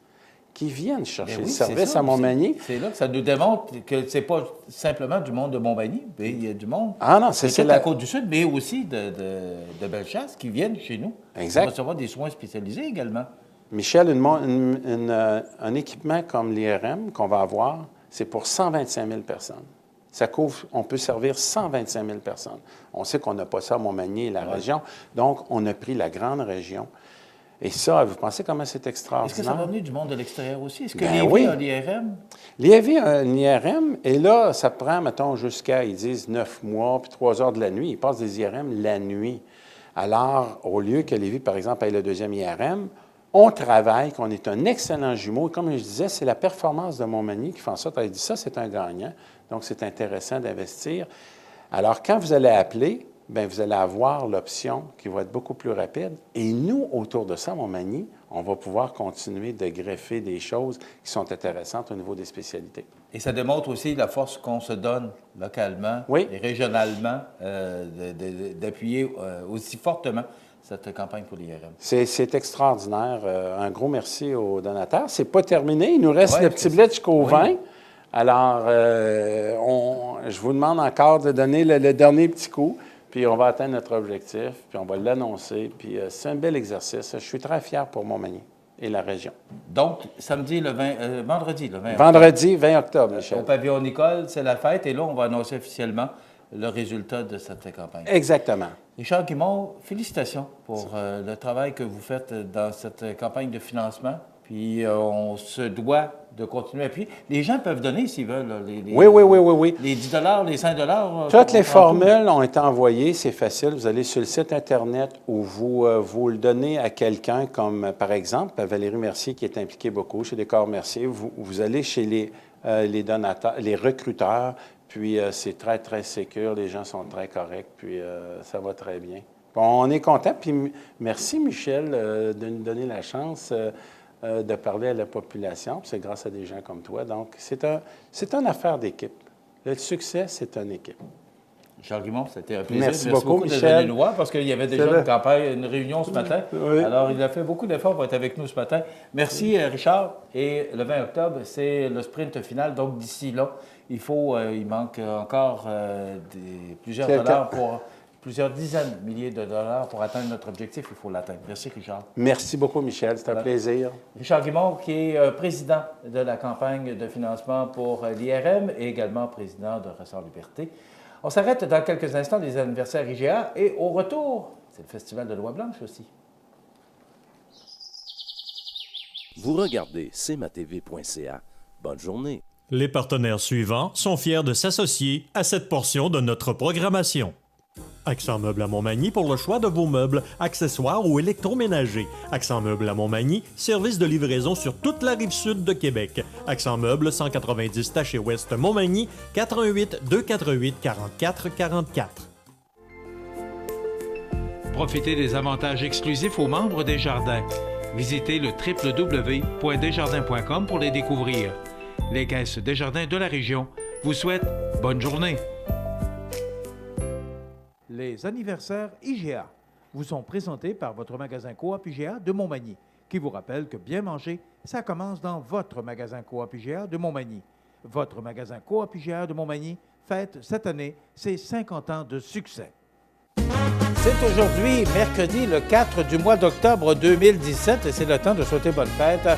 qui viennent chercher le service à Montmagny. C'est là que ça nous démontre que c'est pas simplement du monde de Montmagny, mais il y a du monde c'est la Côte-du-Sud, mais aussi de Bellechasse qui viennent chez nous. Exact. Pour recevoir des soins spécialisés également. Michel, un équipement comme l'IRM qu'on va avoir, c'est pour 125 000 personnes. Ça couvre, on peut servir 125 000 personnes. On sait qu'on n'a pas ça à Montmagny et la région, donc on a pris la grande région. Et ça, vous pensez comment c'est extraordinaire? Est-ce que ça va venir du monde de l'extérieur aussi? Est-ce que Lévis a l'IRM? Lévis a un IRM, et là, ça prend, mettons, jusqu'à, ils disent, 9 mois, puis 3 heures de la nuit. Ils passent des IRM la nuit. Alors, au lieu que Lévis, par exemple, ait le deuxième IRM, on travaille, qu'on est un excellent jumeau. Et comme je disais, c'est la performance de Montmagny qui fait en sorte, elle dit ça, c'est un gagnant. Donc, c'est intéressant d'investir. Alors, quand vous allez appeler, bien, vous allez avoir l'option qui va être beaucoup plus rapide. Et nous, autour de ça, à Montmagny, on va pouvoir continuer de greffer des choses qui sont intéressantes au niveau des spécialités. Et ça démontre aussi la force qu'on se donne localement et régionalement d'appuyer aussi fortement cette campagne pour l'IRM. C'est extraordinaire. Un gros merci aux donateurs. C'est pas terminé. Il nous reste le petit bled jusqu'au 20. Alors, je vous demande encore de donner le dernier petit coup. Puis on va atteindre notre objectif, puis on va l'annoncer. Puis c'est un bel exercice. Je suis très fier pour Montmagny et la région. Donc, vendredi le 20 octobre. Vendredi 20 octobre, Michel. Au pavillon Nicole, c'est la fête. Et là, on va annoncer officiellement le résultat de cette campagne. Exactement. Richard Guimond, félicitations pour le travail que vous faites dans cette campagne de financement. Puis on se doit de continuer à appuyer. Les gens peuvent donner s'ils veulent. Oui. Les 10 les 5 Toutes les formules ont été envoyées. C'est facile. Vous allez sur le site Internet où vous le donnez à quelqu'un, comme par exemple Valérie Mercier, qui est impliquée beaucoup chez Décor Mercier. Vous allez chez les donateurs, les recruteurs, puis c'est très, très sécure. Les gens sont très corrects, puis ça va très bien. Bon, on est content. Puis merci, Michel, de nous donner la chance de parler à la population. C'est grâce à des gens comme toi. Donc, c'est une affaire d'équipe. Le succès, c'est une équipe. Charles Guimond, c'était un plaisir. Merci beaucoup, d'être Michel. venu nous voir parce qu'il y avait déjà une campagne, une réunion ce matin. Oui. Alors, il a fait beaucoup d'efforts pour être avec nous ce matin. Merci, Richard. Et le 20 octobre, c'est le sprint final. Donc, d'ici là, il manque encore plusieurs dollars plusieurs dizaines de milliers de dollars pour atteindre notre objectif. Il faut l'atteindre. Merci, Richard. Merci beaucoup, Michel. C'est un plaisir. Richard Guimond, qui est président de la campagne de financement pour l'IRM et également président de Ressort Liberté. On s'arrête dans quelques instants des anniversaires IGA et au retour, c'est le Festival de Loi Blanche aussi. Vous regardez cmatv.ca. Bonne journée. Les partenaires suivants sont fiers de s'associer à cette portion de notre programmation. Accent Meubles à Montmagny pour le choix de vos meubles, accessoires ou électroménagers. Accent Meubles à Montmagny, service de livraison sur toute la rive sud de Québec. Accent Meubles, 190 Taché Ouest Montmagny, 418 248 44 44. Profitez des avantages exclusifs aux membres des Jardins. Visitez le www.desjardins.com pour les découvrir. Les caisses Desjardins de la région vous souhaitent bonne journée. Les anniversaires IGA vous sont présentés par votre magasin Coop IGA de Montmagny, qui vous rappelle que bien manger, ça commence dans votre magasin Coop IGA de Montmagny. Votre magasin Coop IGA de Montmagny fête cette année ses 50 ans de succès. C'est aujourd'hui, mercredi, le 4 du mois d'octobre 2017, et c'est le temps de souhaiter bonne fête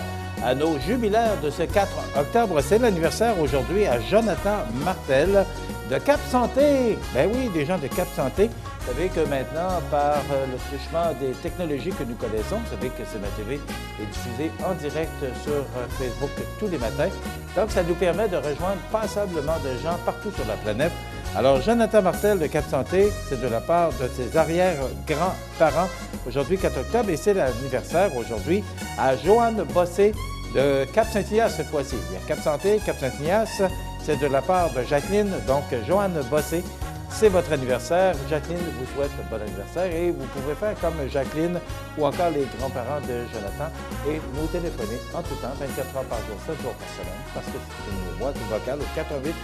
à nos jubilaires de ce 4 octobre. C'est l'anniversaire aujourd'hui à Jonathan Martel de Cap Santé. Ben oui, des gens de Cap Santé. Vous savez que maintenant, par le truchement des technologies que nous connaissons, vous savez que CMA-TV est diffusé en direct sur Facebook tous les matins. Donc, ça nous permet de rejoindre passablement de gens partout sur la planète. Alors, Jonathan Martel de Cap Santé, c'est de la part de ses arrière-grands-parents, aujourd'hui 4 octobre, et c'est l'anniversaire aujourd'hui à Joanne Bossé de Cap-Saint-Ignace cette fois-ci. Il y a Cap Santé, Cap-Saint-Ignace, c'est de la part de Jacqueline, donc Joanne Bossé. C'est votre anniversaire. Jacqueline vous souhaite un bon anniversaire et vous pouvez faire comme Jacqueline ou encore les grands-parents de Jonathan et nous téléphoner en tout temps, 24 heures par jour, 7 jours par semaine, parce que c'est une boîte vocale au 418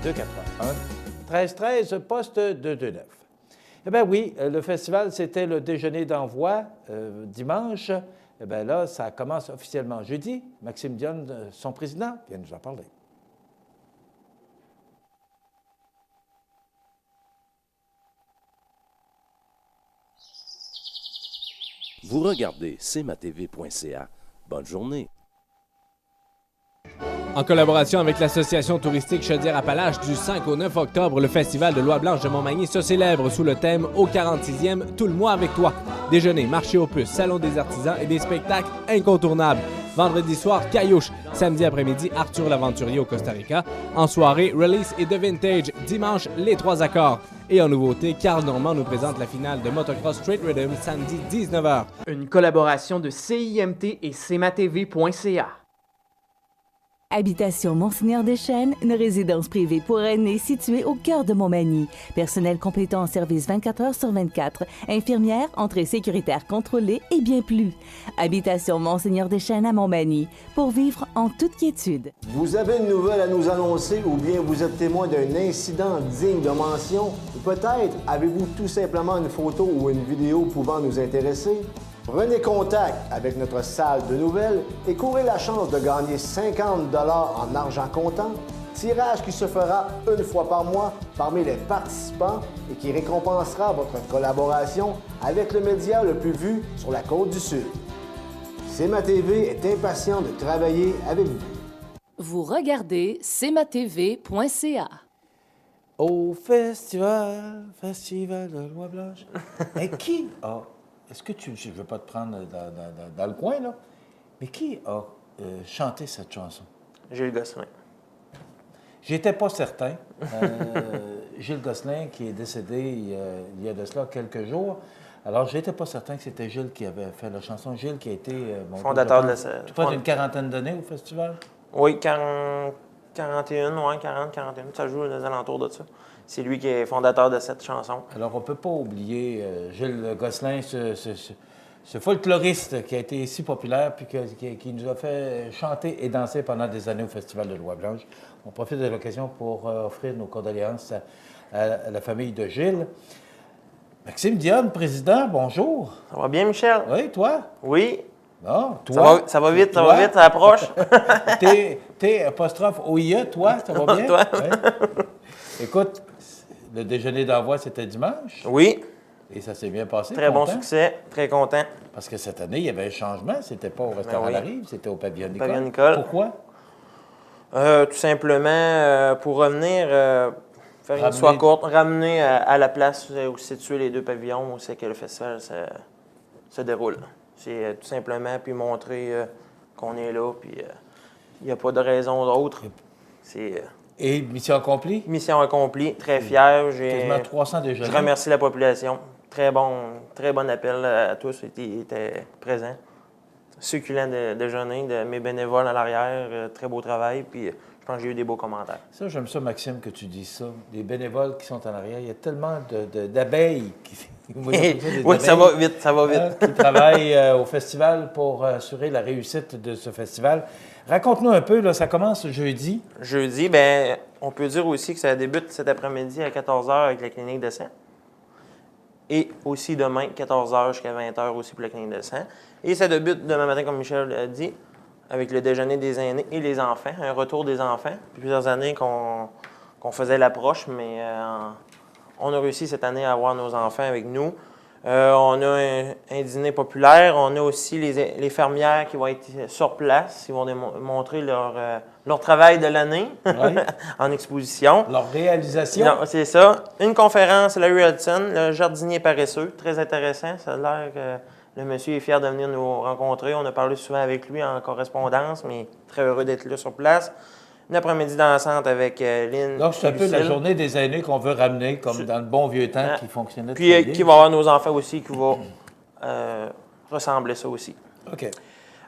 281 1313 poste 229. Eh bien oui, le festival, c'était le déjeuner d'envoi dimanche. Eh bien là, ça commence officiellement jeudi. Maxime Dionne, son président, vient nous en parler. Vous regardez cmatv.ca. Bonne journée. En collaboration avec l'Association touristique Chaudière-Appalaches, du 5 au 9 octobre, le Festival de Loi Blanche de Montmagny se célèbre sous le thème « Au 46e, tout le mois avec toi ». Déjeuner, marché aux puces, salon des artisans et des spectacles incontournables. Vendredi soir, Caillouche. Samedi après-midi, Arthur l'Aventurier au Costa Rica. En soirée, Release et The Vintage. Dimanche, les 3 accords. Et en nouveauté, Carl Normand nous présente la finale de Motocross Straight Rhythm samedi 19h. Une collaboration de CIMT et cmatv.ca. Habitation Monseigneur-des-Chênes, une résidence privée pour aînés située au cœur de Montmagny. Personnel complétant en service 24 heures sur 24. Infirmière, entrée sécuritaire contrôlée et bien plus. Habitation Monseigneur-des-Chênes à Montmagny, pour vivre en toute quiétude. Vous avez une nouvelle à nous annoncer ou bien vous êtes témoin d'un incident digne de mention? Ou peut-être avez-vous tout simplement une photo ou une vidéo pouvant nous intéresser? Prenez contact avec notre salle de nouvelles et courez la chance de gagner 50 $ en argent comptant, tirage qui se fera une fois par mois parmi les participants et qui récompensera votre collaboration avec le média le plus vu sur la Côte-du-Sud. CMA-TV est impatient de travailler avec vous. Vous regardez cmatv.ca. Au festival de Loi Blanche. Et qui a... Est-ce que tu... Je ne veux pas te prendre dans le coin, là, mais qui a chanté cette chanson? Gilles Gosselin. J'étais pas certain. Gilles Gosselin, qui est décédé il y a de cela quelques jours. Alors, j'étais pas certain que c'était Gilles qui avait fait la chanson. Gilles qui a été... fondateur de la... Tu prends une quarantaine d'années au festival? Oui, 41, ouais, 40, 41. Ça joue aux alentours de ça. C'est lui qui est fondateur de cette chanson. Alors, on ne peut pas oublier Gilles Gosselin, ce folkloriste qui a été si populaire puis qui nous a fait chanter et danser pendant des années au Festival de Loi Blanche. On profite de l'occasion pour offrir nos condoléances à la famille de Gilles. Maxime Dionne, président, bonjour. Ça va bien, Michel? Oui, toi? Oui. Bon, toi? Ça va vite, ça approche. T'es apostrophe OIE, toi, ça va bien? Toi? Oui. Écoute, le déjeuner d'envoi, c'était dimanche? Oui. Et ça s'est bien passé? Très bon succès, très content. Parce que cette année, il y avait un changement. C'était pas au restaurant La Rive, c'était au Pavillon Nicole. Pavillon Nicole. Pourquoi? Tout simplement pour revenir, faire une histoire courte, ramener à la place où se situent les deux pavillons, où c'est que le festival se déroule. C'est tout simplement, puis montrer qu'on est là, puis il n'y a pas de raison d'autre. Et mission accomplie? Mission accomplie, très fier. Quasiment 300 déjà. Je remercie la population. Très bon appel à tous, ils étaient présents. Succulent déjeuner de mes bénévoles à l'arrière, très beau travail, puis je pense que j'ai eu des beaux commentaires. Ça, j'aime ça, Maxime, que tu dises ça. Les bénévoles qui sont en arrière, il y a tellement d'abeilles qui... Oui, ça va vite, ça va vite. Qui travaillent au festival pour assurer la réussite de ce festival. Raconte-nous un peu, là, ça commence jeudi. Jeudi, bien, on peut dire aussi que ça débute cet après-midi à 14h avec la clinique de sang. Et aussi demain, 14h jusqu'à 20h aussi pour la clinique de sang. Et ça débute demain matin, comme Michel l'a dit, avec le déjeuner des aînés et les enfants, un retour des enfants. Depuis plusieurs années qu'on faisait l'approche, mais on a réussi cette année à avoir nos enfants avec nous. On a un dîner populaire. On a aussi les fermières qui vont être sur place. Ils vont montrer leur travail de l'année en exposition. Leur réalisation. Non, c'est ça. Une conférence, Larry Hudson, le jardinier paresseux. Très intéressant. Ça a l'air que le monsieur est fier de venir nous rencontrer. On a parlé souvent avec lui en correspondance, mais très heureux d'être là sur place. Un après-midi dansante avec Lynn. Donc, c'est un peu la journée des aînés qu'on veut ramener, comme dans le bon vieux temps qui fonctionnait très bien. Puis, qui va avoir nos enfants aussi, qui va ressembler ça aussi. OK.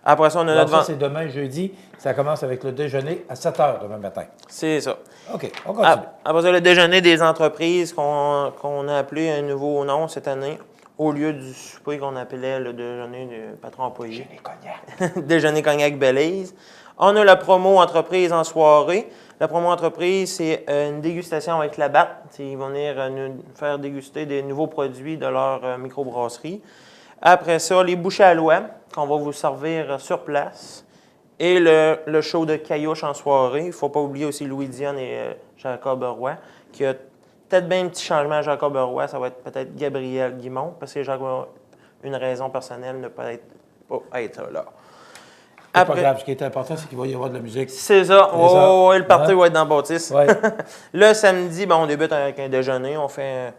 Après ça, on a notre... ça, c'est demain, jeudi. Ça commence avec le déjeuner à 7 h demain matin. C'est ça. OK, on continue. Après ça, le déjeuner des entreprises qu'on a appelé un nouveau nom cette année, au lieu du souper qu'on appelait le déjeuner du patron employé. Déjeuner cognac. Déjeuner cognac Belize. On a la promo entreprise en soirée. La promo entreprise, c'est une dégustation avec la BAT. Ils vont venir nous faire déguster des nouveaux produits de leur microbrasserie. Après ça, les bouchées à l'oie, qu'on va vous servir sur place. Et le show de Caillouche en soirée. Il ne faut pas oublier aussi Louis Dionne et Jacob Roy, qui a peut-être bien un petit changement à Jacob Roy. Ça va être peut-être Gabriel Guimond, parce que Jacob a une raison personnelle de ne pas être là. C'est pas grave. Ce qui est important, c'est qu'il va y avoir de la musique. C'est ça. Oh, le party va être dans le bâtisse. Ouais. Le samedi, on débute avec un déjeuner. On fait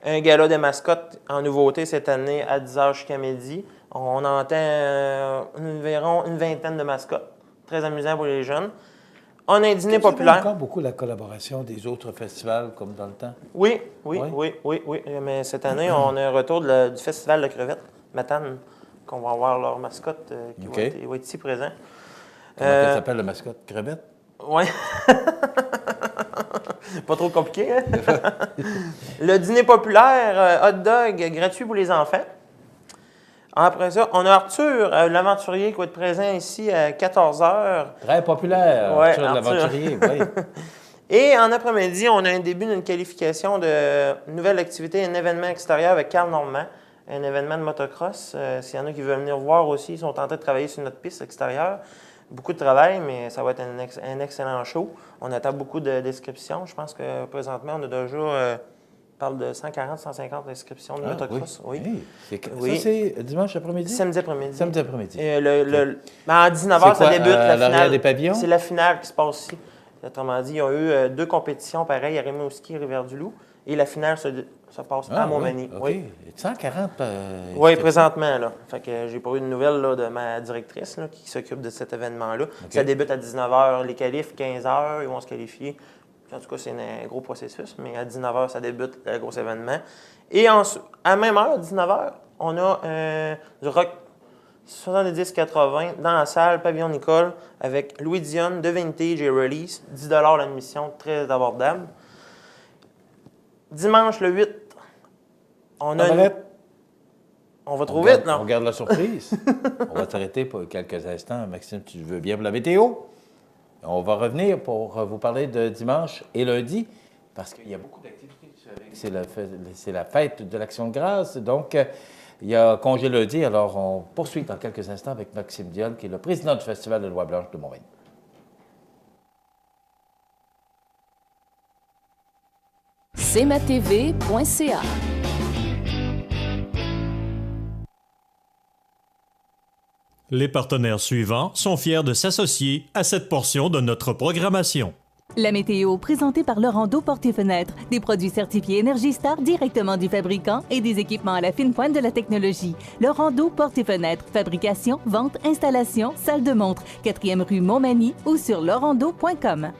un gala de mascottes en nouveauté cette année à 10h jusqu'à midi. On entend environ une vingtaine de mascottes. Très amusant pour les jeunes. On a un dîner populaire. encore beaucoup la collaboration des autres festivals comme dans le temps? Oui. Mais cette année, on a un retour du Festival de crevettes, Matane, qu'on va avoir leur mascotte qui va être ici présent. Comment ça s'appelle, le mascotte? Crevette? Oui. Pas trop compliqué, hein? Le dîner populaire, hot dog gratuit pour les enfants. Après ça, on a Arthur, l'aventurier, qui va être présent ici à 14h. Très populaire, ouais, Arthur l'aventurier, oui. Et en après-midi, on a un début d'une qualification de nouvelle activité, un événement extérieur avec Carl Normand, un événement de motocross. S'il y en a qui veulent venir voir aussi, ils sont en train de travailler sur notre piste extérieure. Beaucoup de travail, mais ça va être un excellent show. On attend beaucoup de descriptions. Je pense que présentement, on a déjà... parle de 140, 150 inscriptions de motocross. Oui. Ça, c'est dimanche après-midi? Samedi après-midi. Samedi après-midi. À 19h, ça débute la finale. Des pavillons? C'est la finale qui se passe ici. Autrement dit, il y a eu 2 compétitions pareilles à Rimouski et Rivière-du-Loup. Et la finale se passe à Montmagny. Oui. 140 Oui, présentement. Là. Fait que j'ai pas eu de nouvelles là, de ma directrice là, qui s'occupe de cet événement-là. Ça débute à 19h. Les qualifs, 15h, ils vont se qualifier. En tout cas, c'est un gros processus, mais à 19h, ça débute le gros événement. Et à même heure, 19h, on a du rock 70-80 dans la salle Pavillon Nicole avec Louis Dionne de Vintage et Release. 10 $ l'admission, très abordable. Dimanche le 8, on a On va trop vite, non? On garde la surprise. On va t'arrêter pour quelques instants. Maxime, tu veux bien pour la météo? On va revenir pour vous parler de dimanche et lundi. parce qu'il y a beaucoup d'activités. C'est la fête de l'Action de grâce. Donc, il y a congé lundi. Alors, on poursuit dans quelques instants avec Maxime Dionne, qui est le président du Festival de Loi Blanche de Montmagny. cmatv.ca. Les partenaires suivants sont fiers de s'associer à cette portion de notre programmation. La météo, présentée par Laurent d'eau Portes et Fenêtres, des produits certifiés Énergie Star directement du fabricant et des équipements à la fine pointe de la technologie. Laurent d'eau Portes et Fenêtres, fabrication, vente, installation, salle de montre, 4e rue Montmagny ou sur laurentdeau.com.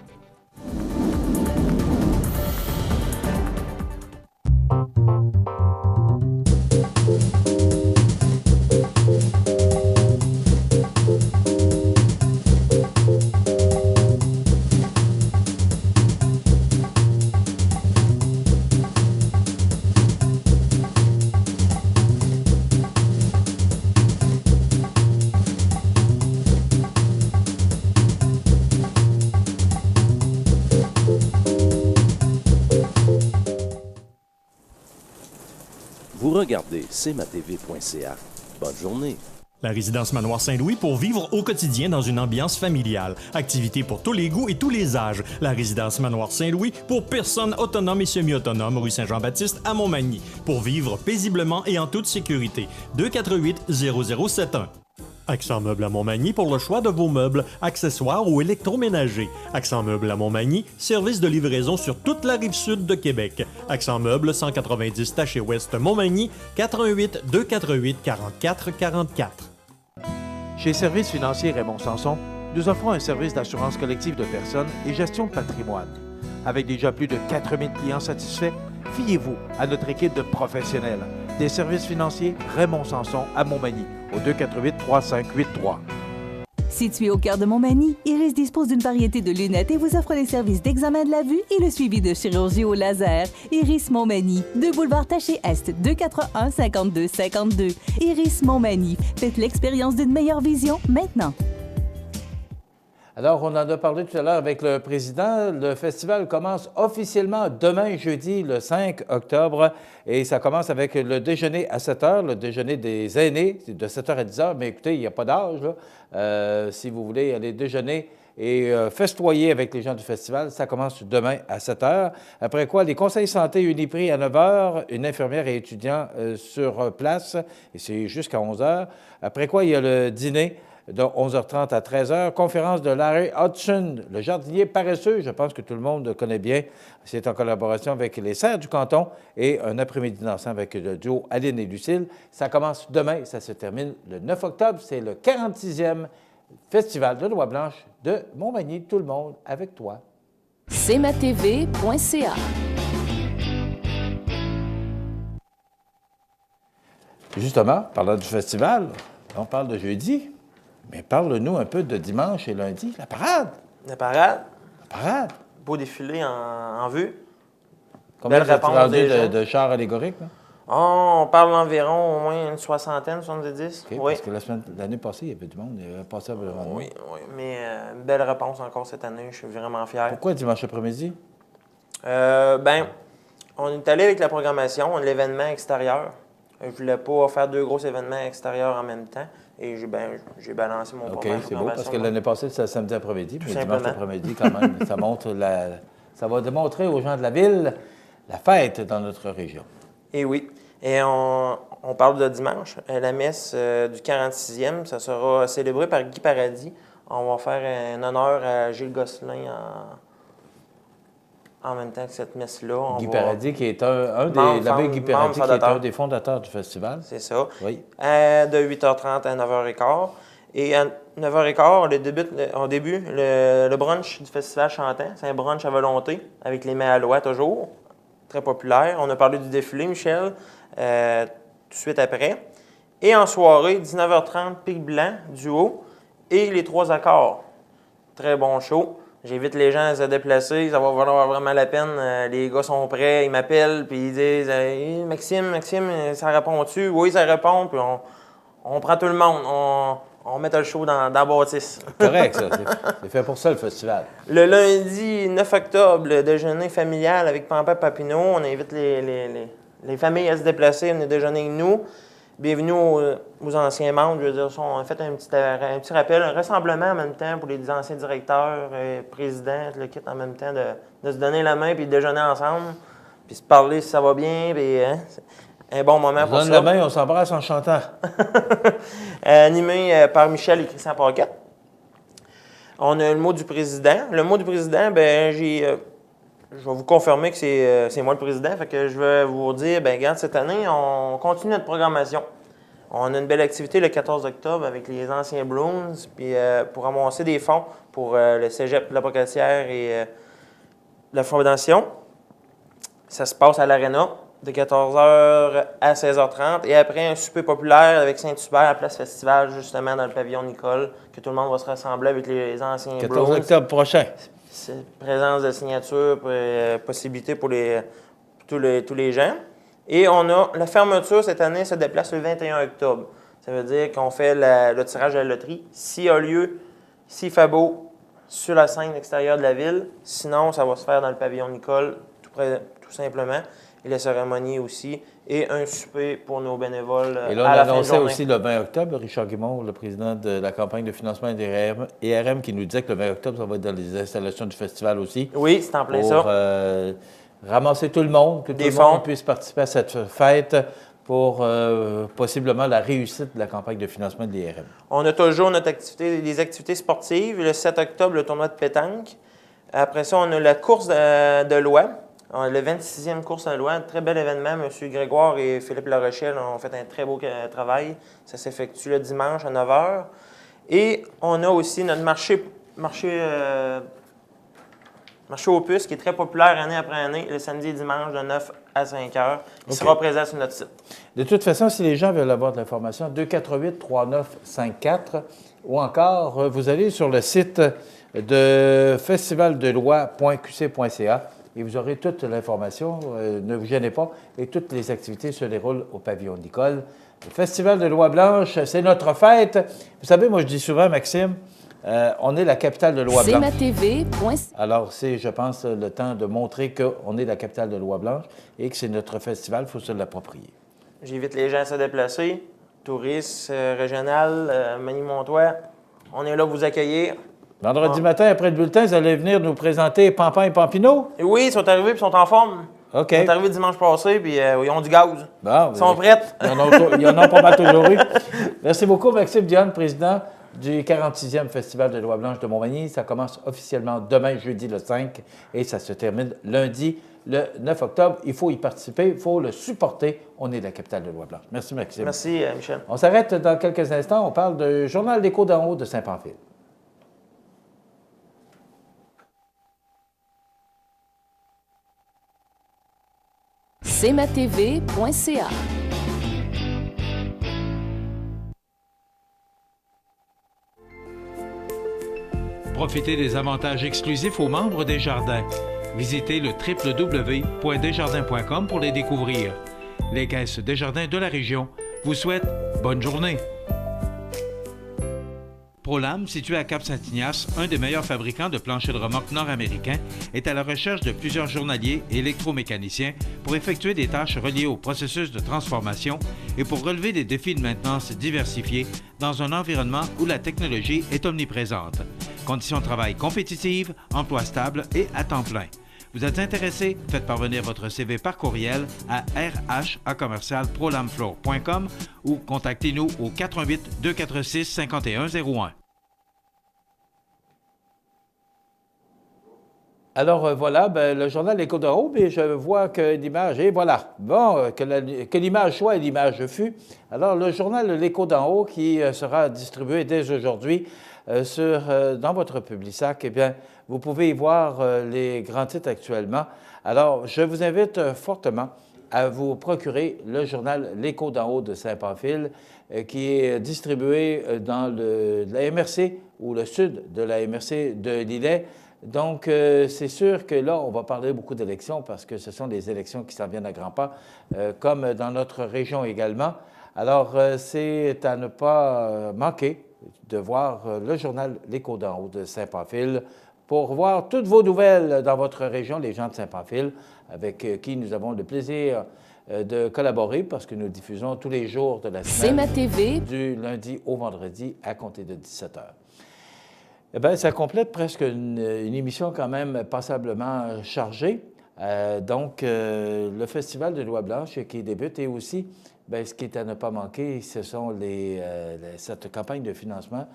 Vous regardez cmatv.ca. Bonne journée. La résidence Manoir Saint-Louis pour vivre au quotidien dans une ambiance familiale. Activités pour tous les goûts et tous les âges. La résidence Manoir Saint-Louis pour personnes autonomes et semi-autonomes, rue Saint-Jean-Baptiste à Montmagny. Pour vivre paisiblement et en toute sécurité. 248-0071. Accent Meubles à Montmagny pour le choix de vos meubles, accessoires ou électroménagers. Accent Meubles à Montmagny, service de livraison sur toute la rive sud de Québec. Accent Meubles, 190 Taché Ouest Montmagny, 418-248-4444. Chez Services financiers Raymond Sanson, nous offrons un service d'assurance collective de personnes et gestion de patrimoine. Avec déjà plus de 4000 clients satisfaits, fiez-vous à notre équipe de professionnels. Des services financiers Raymond Sanson à Montmagny, au 248-3583. Situé au cœur de Montmagny, Iris dispose d'une variété de lunettes et vous offre les services d'examen de la vue et le suivi de chirurgie au laser. Iris Montmagny, 2 boulevard Taché Est, 241-5252. Iris Montmagny, faites l'expérience d'une meilleure vision maintenant. Alors, on en a parlé tout à l'heure avec le président. Le festival commence officiellement demain, jeudi, le 5 octobre. Et ça commence avec le déjeuner à 7 h, le déjeuner des aînés, c'est de 7 h à 10 h. Mais écoutez, il n'y a pas d'âge, là. Si vous voulez aller déjeuner et festoyer avec les gens du festival, ça commence demain à 7 h. Après quoi, les conseils santé Uniprix à 9 h, une infirmière et étudiant sur place, et c'est jusqu'à 11 h. Après quoi, il y a le dîner de 11h30 à 13h. Conférence de Larry Hodgson, le jardinier paresseux. Je pense que tout le monde connaît bien. C'est en collaboration avec les serres du canton et un après-midi dansant avec le duo Aline et Lucille. Ça commence demain et ça se termine le 9 octobre. C'est le 46e Festival de Loi Blanche de Montmagny. Tout le monde avec toi. cmatv.ca. Justement, parlant du festival, on parle de jeudi. Mais parle-nous un peu de dimanche et lundi, la parade. La parade. La parade. Beau défilé en vue. Combien Belle réponse de chars allégoriques, là? Oh, on parle d'environ au moins une 60, 70. Okay, oui. Parce que l'année passée, il y avait du monde. Il y avait passé avant. Oui, mais une belle réponse encore cette année. Je suis vraiment fier. Pourquoi dimanche après-midi? On est allé avec la programmation, l'événement extérieur. Je ne voulais pas faire 2 gros événements extérieurs en même temps. Et j'ai balancé mon OK, c'est beau, parce que l'année passée, c'était samedi après-midi, mais dimanche après-midi, quand même, ça va démontrer aux gens de la ville la fête dans notre région. Et oui. Et on parle de dimanche. La messe du 46e, ça sera célébré par Guy Paradis. On va faire un honneur à Gilles Gosselin en même temps que cette messe-là. Guy Paradis, qui est l'abbé Guy Paradis, qui est un des fondateurs du festival. C'est ça. Oui. De 8h30 à 9h15. Et à 9h15, on débute le brunch du festival chantant. C'est un brunch à volonté, avec les mets à l'oie toujours. Très populaire. On a parlé du défilé, Michel, tout de suite après. Et en soirée, 19h30, pic blanc, duo, et les 3 accords. Très bon show. J'invite les gens à se déplacer, ça va valoir vraiment la peine. Les gars sont prêts, ils m'appellent, puis ils disent hey, Maxime, ça répond-tu? Oui, ça répond. Puis on prend tout le monde, on met le show dans la bâtisse. Correct, ça. C'est fait pour ça, le festival. Le lundi 9 octobre, le déjeuner familial avec Pampa Papineau. On invite les familles à se déplacer, à venir déjeuner avec nous. Bienvenue aux anciens membres. Je veux dire, on a fait un petit rappel, un rassemblement en même temps pour les anciens directeurs, présidents, le kit en même temps, de se donner la main puis de déjeuner ensemble, puis se parler si ça va bien, puis un bon moment pour ça. On se donne la main, on s'embrasse en chantant. Animé par Michel et Christian Paquette. On a le mot du président. Le mot du président, ben je vais vous confirmer que c'est moi le président, fait que je vais vous dire, ben regarde, cette année, on continue notre programmation. On a une belle activité le 14 octobre avec les anciens Bruins, puis pour amasser des fonds pour le cégep de la Pocatière et la Fondation. Ça se passe à l'Arena de 14h à 16h30 et après un souper populaire avec Saint-Hubert à la Place Festival, justement dans le pavillon Nicole, que tout le monde va se rassembler avec les anciens 14 Bruins. octobre prochain. Présence de signature, possibilité pour tous les gens. Et on a la fermeture cette année se déplace le 21 octobre. Ça veut dire qu'on fait le tirage de la loterie. S'il a lieu, s'il fait beau, sur la scène extérieure de la ville. Sinon, ça va se faire dans le pavillon Nicole, tout simplement. Et la cérémonie aussi. Et un souper pour nos bénévoles et là, à la fin de on annonçait journée. aussi le 20 octobre, Richard Guimond, le président de la campagne de financement des IRM, qui nous disait que le 20 octobre, ça va être dans les installations du festival aussi. Oui, c'est en plein pour, ça. Ramasser tout le monde, que tout le monde puisse participer à cette fête pour possiblement la réussite de la campagne de financement de l'IRM. On a toujours les activités sportives. Le 7 octobre, le tournoi de pétanque. Après ça, on a la course de loi. Le 26e course de loi. Un très bel événement. M. Grégoire et Philippe Larochelle ont fait un très beau travail. Ça s'effectue le dimanche à 9h. Et on a aussi notre marché aux puces qui est très populaire année après année, le samedi et dimanche de 9 à 5 heures. Il sera présent sur notre site. De toute façon, si les gens veulent avoir de l'information, 248-3954 ou encore, vous allez sur le site de festivaldeloi.qc.ca et vous aurez toute l'information. Ne vous gênez pas. Et toutes les activités se déroulent au pavillon Nicole. Le Festival de Loi Blanche, c'est notre fête. Vous savez, moi, je dis souvent, Maxime, on est la capitale de Loi Blanche. Alors, c'est, je pense, le temps de montrer qu'on est la capitale de Loi Blanche et que c'est notre festival, il faut se l'approprier. J'invite les gens à se déplacer. Touristes, régional, Magny-Montois, on est là pour vous accueillir. Vendredi matin, après le bulletin, vous allez venir nous présenter Pampan et Papineau? Oui, ils sont arrivés et ils sont en forme. OK. Ils sont arrivés dimanche passé puis ils ont du gaz. Bon, ils sont prêts. Ils en ont pas mal toujours eu. Merci beaucoup, Maxime Dionne, président du 46e Festival de Loi Blanche de Montmagny. Ça commence officiellement demain, jeudi le 5, et ça se termine lundi, le 9 octobre. Il faut y participer, il faut le supporter. On est la capitale de Loi Blanche. Merci, Maxime. Merci, Michel. On s'arrête dans quelques instants. On parle du Journal L'Écho d'en haut de Saint-Pamphile. cmatv.ca. Profitez des avantages exclusifs aux membres des Jardins. Visitez le www.desjardins.com pour les découvrir. Les caisses Desjardins de la région vous souhaitent bonne journée. ProLam, situé à Cap-Saint-Ignace, un des meilleurs fabricants de planchers de remorque nord-américains, est à la recherche de plusieurs journaliers et électromécaniciens pour effectuer des tâches reliées au processus de transformation et pour relever des défis de maintenance diversifiés dans un environnement où la technologie est omniprésente. Conditions de travail compétitives, emploi stable et à temps plein. Vous êtes intéressé? Faites parvenir votre CV par courriel à rh@prolamfloor.com ou contactez-nous au 418-246-5101. Alors voilà, le journal L'Écho d'en haut, mais je vois que l'image, et voilà, bon, que l'image soit et l'image fut. Alors le journal L'Écho d'en haut qui sera distribué dès aujourd'hui dans votre Publisac, eh bien, vous pouvez y voir les grands titres actuellement. Alors, je vous invite fortement à vous procurer le journal L'Écho d'en haut de Saint-Pamphile, qui est distribué dans la MRC ou le sud de la MRC de Lillet. Donc, c'est sûr que là, on va parler beaucoup d'élections parce que ce sont des élections qui s'en viennent à grands pas, comme dans notre région également. Alors, c'est à ne pas manquer de voir le journal L'Écho d'en haut de Saint-Pamphile pour voir toutes vos nouvelles dans votre région, les gens de Saint-Pamphile, avec qui nous avons le plaisir de collaborer parce que nous diffusons tous les jours de la semaine, CMA-TV, du lundi au vendredi à compter de 17 h. Eh bien, ça complète presque une émission quand même passablement chargée. Le Festival de Loi Blanche qui débute et aussi, bien, ce qui est à ne pas manquer, ce sont cette campagne de financement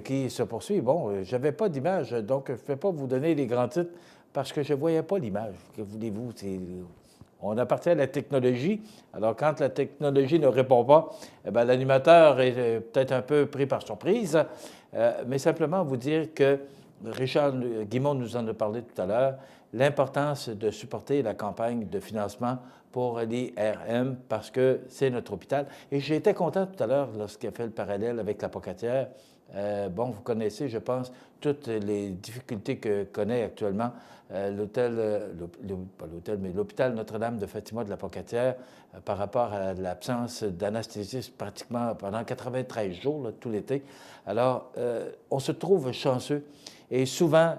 qui se poursuit. Bon, je n'avais pas d'image, donc je ne vais pas vous donner les grands titres parce que je ne voyais pas l'image. Que voulez-vous? On appartient à la technologie. Alors, quand la technologie ne répond pas, eh bien, l'animateur est peut-être un peu pris par surprise. Mais simplement vous dire que Richard Guimond nous en a parlé tout à l'heure, l'importance de supporter la campagne de financement pour l'IRM parce que c'est notre hôpital. Et j'ai été content tout à l'heure lorsqu'il a fait le parallèle avec la Pocatière. Vous connaissez, je pense, toutes les difficultés que connaît actuellement l'hôpital Notre-Dame de Fatima de la Pocatière par rapport à l'absence d'anesthésiste pratiquement pendant 93 jours, là, tout l'été. Alors, on se trouve chanceux et souvent,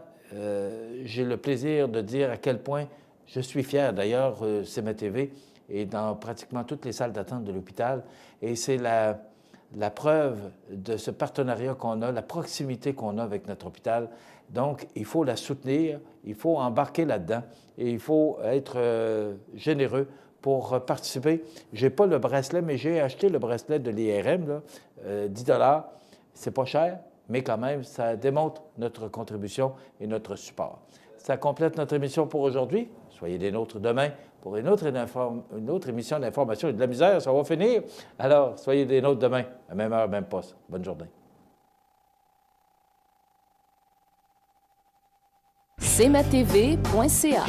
j'ai le plaisir de dire à quel point je suis fier. D'ailleurs, CMA-TV est dans pratiquement toutes les salles d'attente de l'hôpital et c'est la preuve de ce partenariat qu'on a, la proximité qu'on a avec notre hôpital. Donc, il faut la soutenir, il faut embarquer là-dedans et il faut être généreux pour participer. Je n'ai pas le bracelet, mais j'ai acheté le bracelet de l'IRM, 10 $. C'est pas cher, mais quand même, ça démontre notre contribution et notre support. Ça complète notre émission pour aujourd'hui. Soyez des nôtres demain pour une autre émission d'information et de la misère. Ça va finir. Alors, soyez des nôtres demain, à même heure, même poste. Bonne journée. CMA-TV.ca.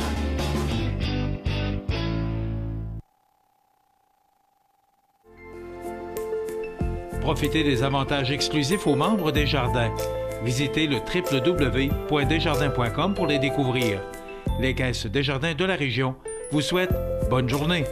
Profitez des avantages exclusifs aux membres des Jardins. Visitez le www.desjardins.com pour les découvrir. Les caisses Desjardins de la région vous souhaitent bonne journée.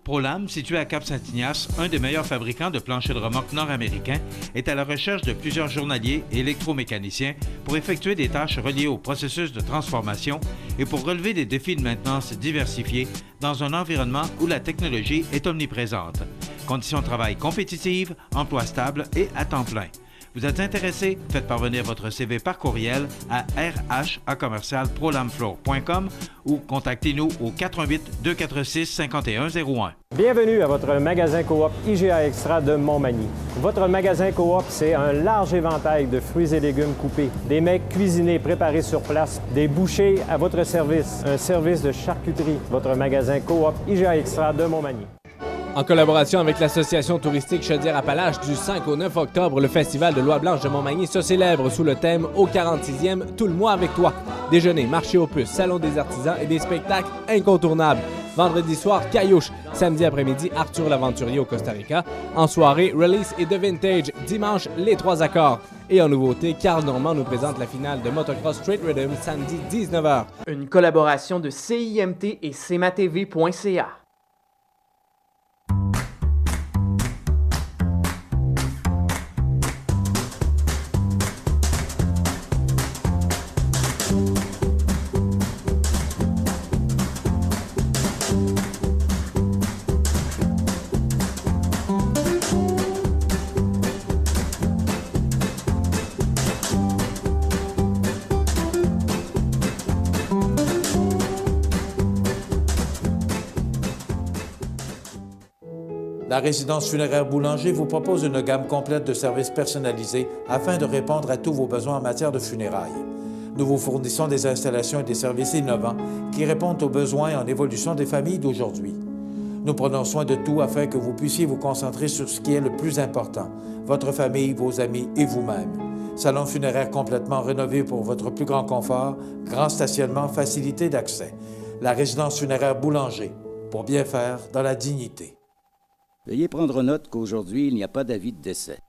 ProLam, situé à Cap-Saint-Ignace, un des meilleurs fabricants de planchers de remorque nord-américains, est à la recherche de plusieurs journaliers et électromécaniciens pour effectuer des tâches reliées au processus de transformation et pour relever des défis de maintenance diversifiés dans un environnement où la technologie est omniprésente. Conditions de travail compétitives, emploi stable et à temps plein. Vous êtes intéressé? Faites parvenir votre CV par courriel à rh@prolamfloor.com ou contactez-nous au 418-246-5101. Bienvenue à votre magasin Coop IGA Extra de Montmagny. Votre magasin Coop, c'est un large éventail de fruits et légumes coupés, des mets cuisinés préparés sur place, des bouchées à votre service, un service de charcuterie. Votre magasin Coop IGA Extra de Montmagny. En collaboration avec l'Association touristique Chaudière-Appalaches, du 5 au 9 octobre, le Festival de Loi Blanche de Montmagny se célèbre sous le thème « Au 46e, tout le mois avec toi ». Déjeuner, marché aux puces, salon des artisans et des spectacles incontournables. Vendredi soir, Caillouche. Samedi après-midi, Arthur l'Aventurier au Costa Rica. En soirée, Release et The Vintage. Dimanche, Les Trois Accords. Et en nouveauté, Carl Normand nous présente la finale de Motocross Street Rhythm samedi 19h. Une collaboration de CIMT et CMA-TV.ca. La résidence funéraire Boulanger vous propose une gamme complète de services personnalisés afin de répondre à tous vos besoins en matière de funérailles. Nous vous fournissons des installations et des services innovants qui répondent aux besoins en évolution des familles d'aujourd'hui. Nous prenons soin de tout afin que vous puissiez vous concentrer sur ce qui est le plus important, votre famille, vos amis et vous-même. Salon funéraire complètement rénové pour votre plus grand confort, grand stationnement, facilité d'accès. La résidence funéraire Boulanger, pour bien faire dans la dignité. Veuillez prendre note qu'aujourd'hui, il n'y a pas d'avis de décès.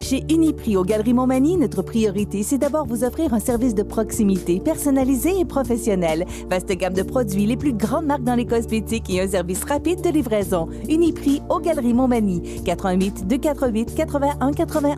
Chez Uniprix aux Galeries Montmagny, notre priorité, c'est d'abord vous offrir un service de proximité, personnalisé et professionnel. Vaste gamme de produits, les plus grandes marques dans les cosmétiques et un service rapide de livraison. Uniprix aux Galeries Montmagny, 88 248 81 81.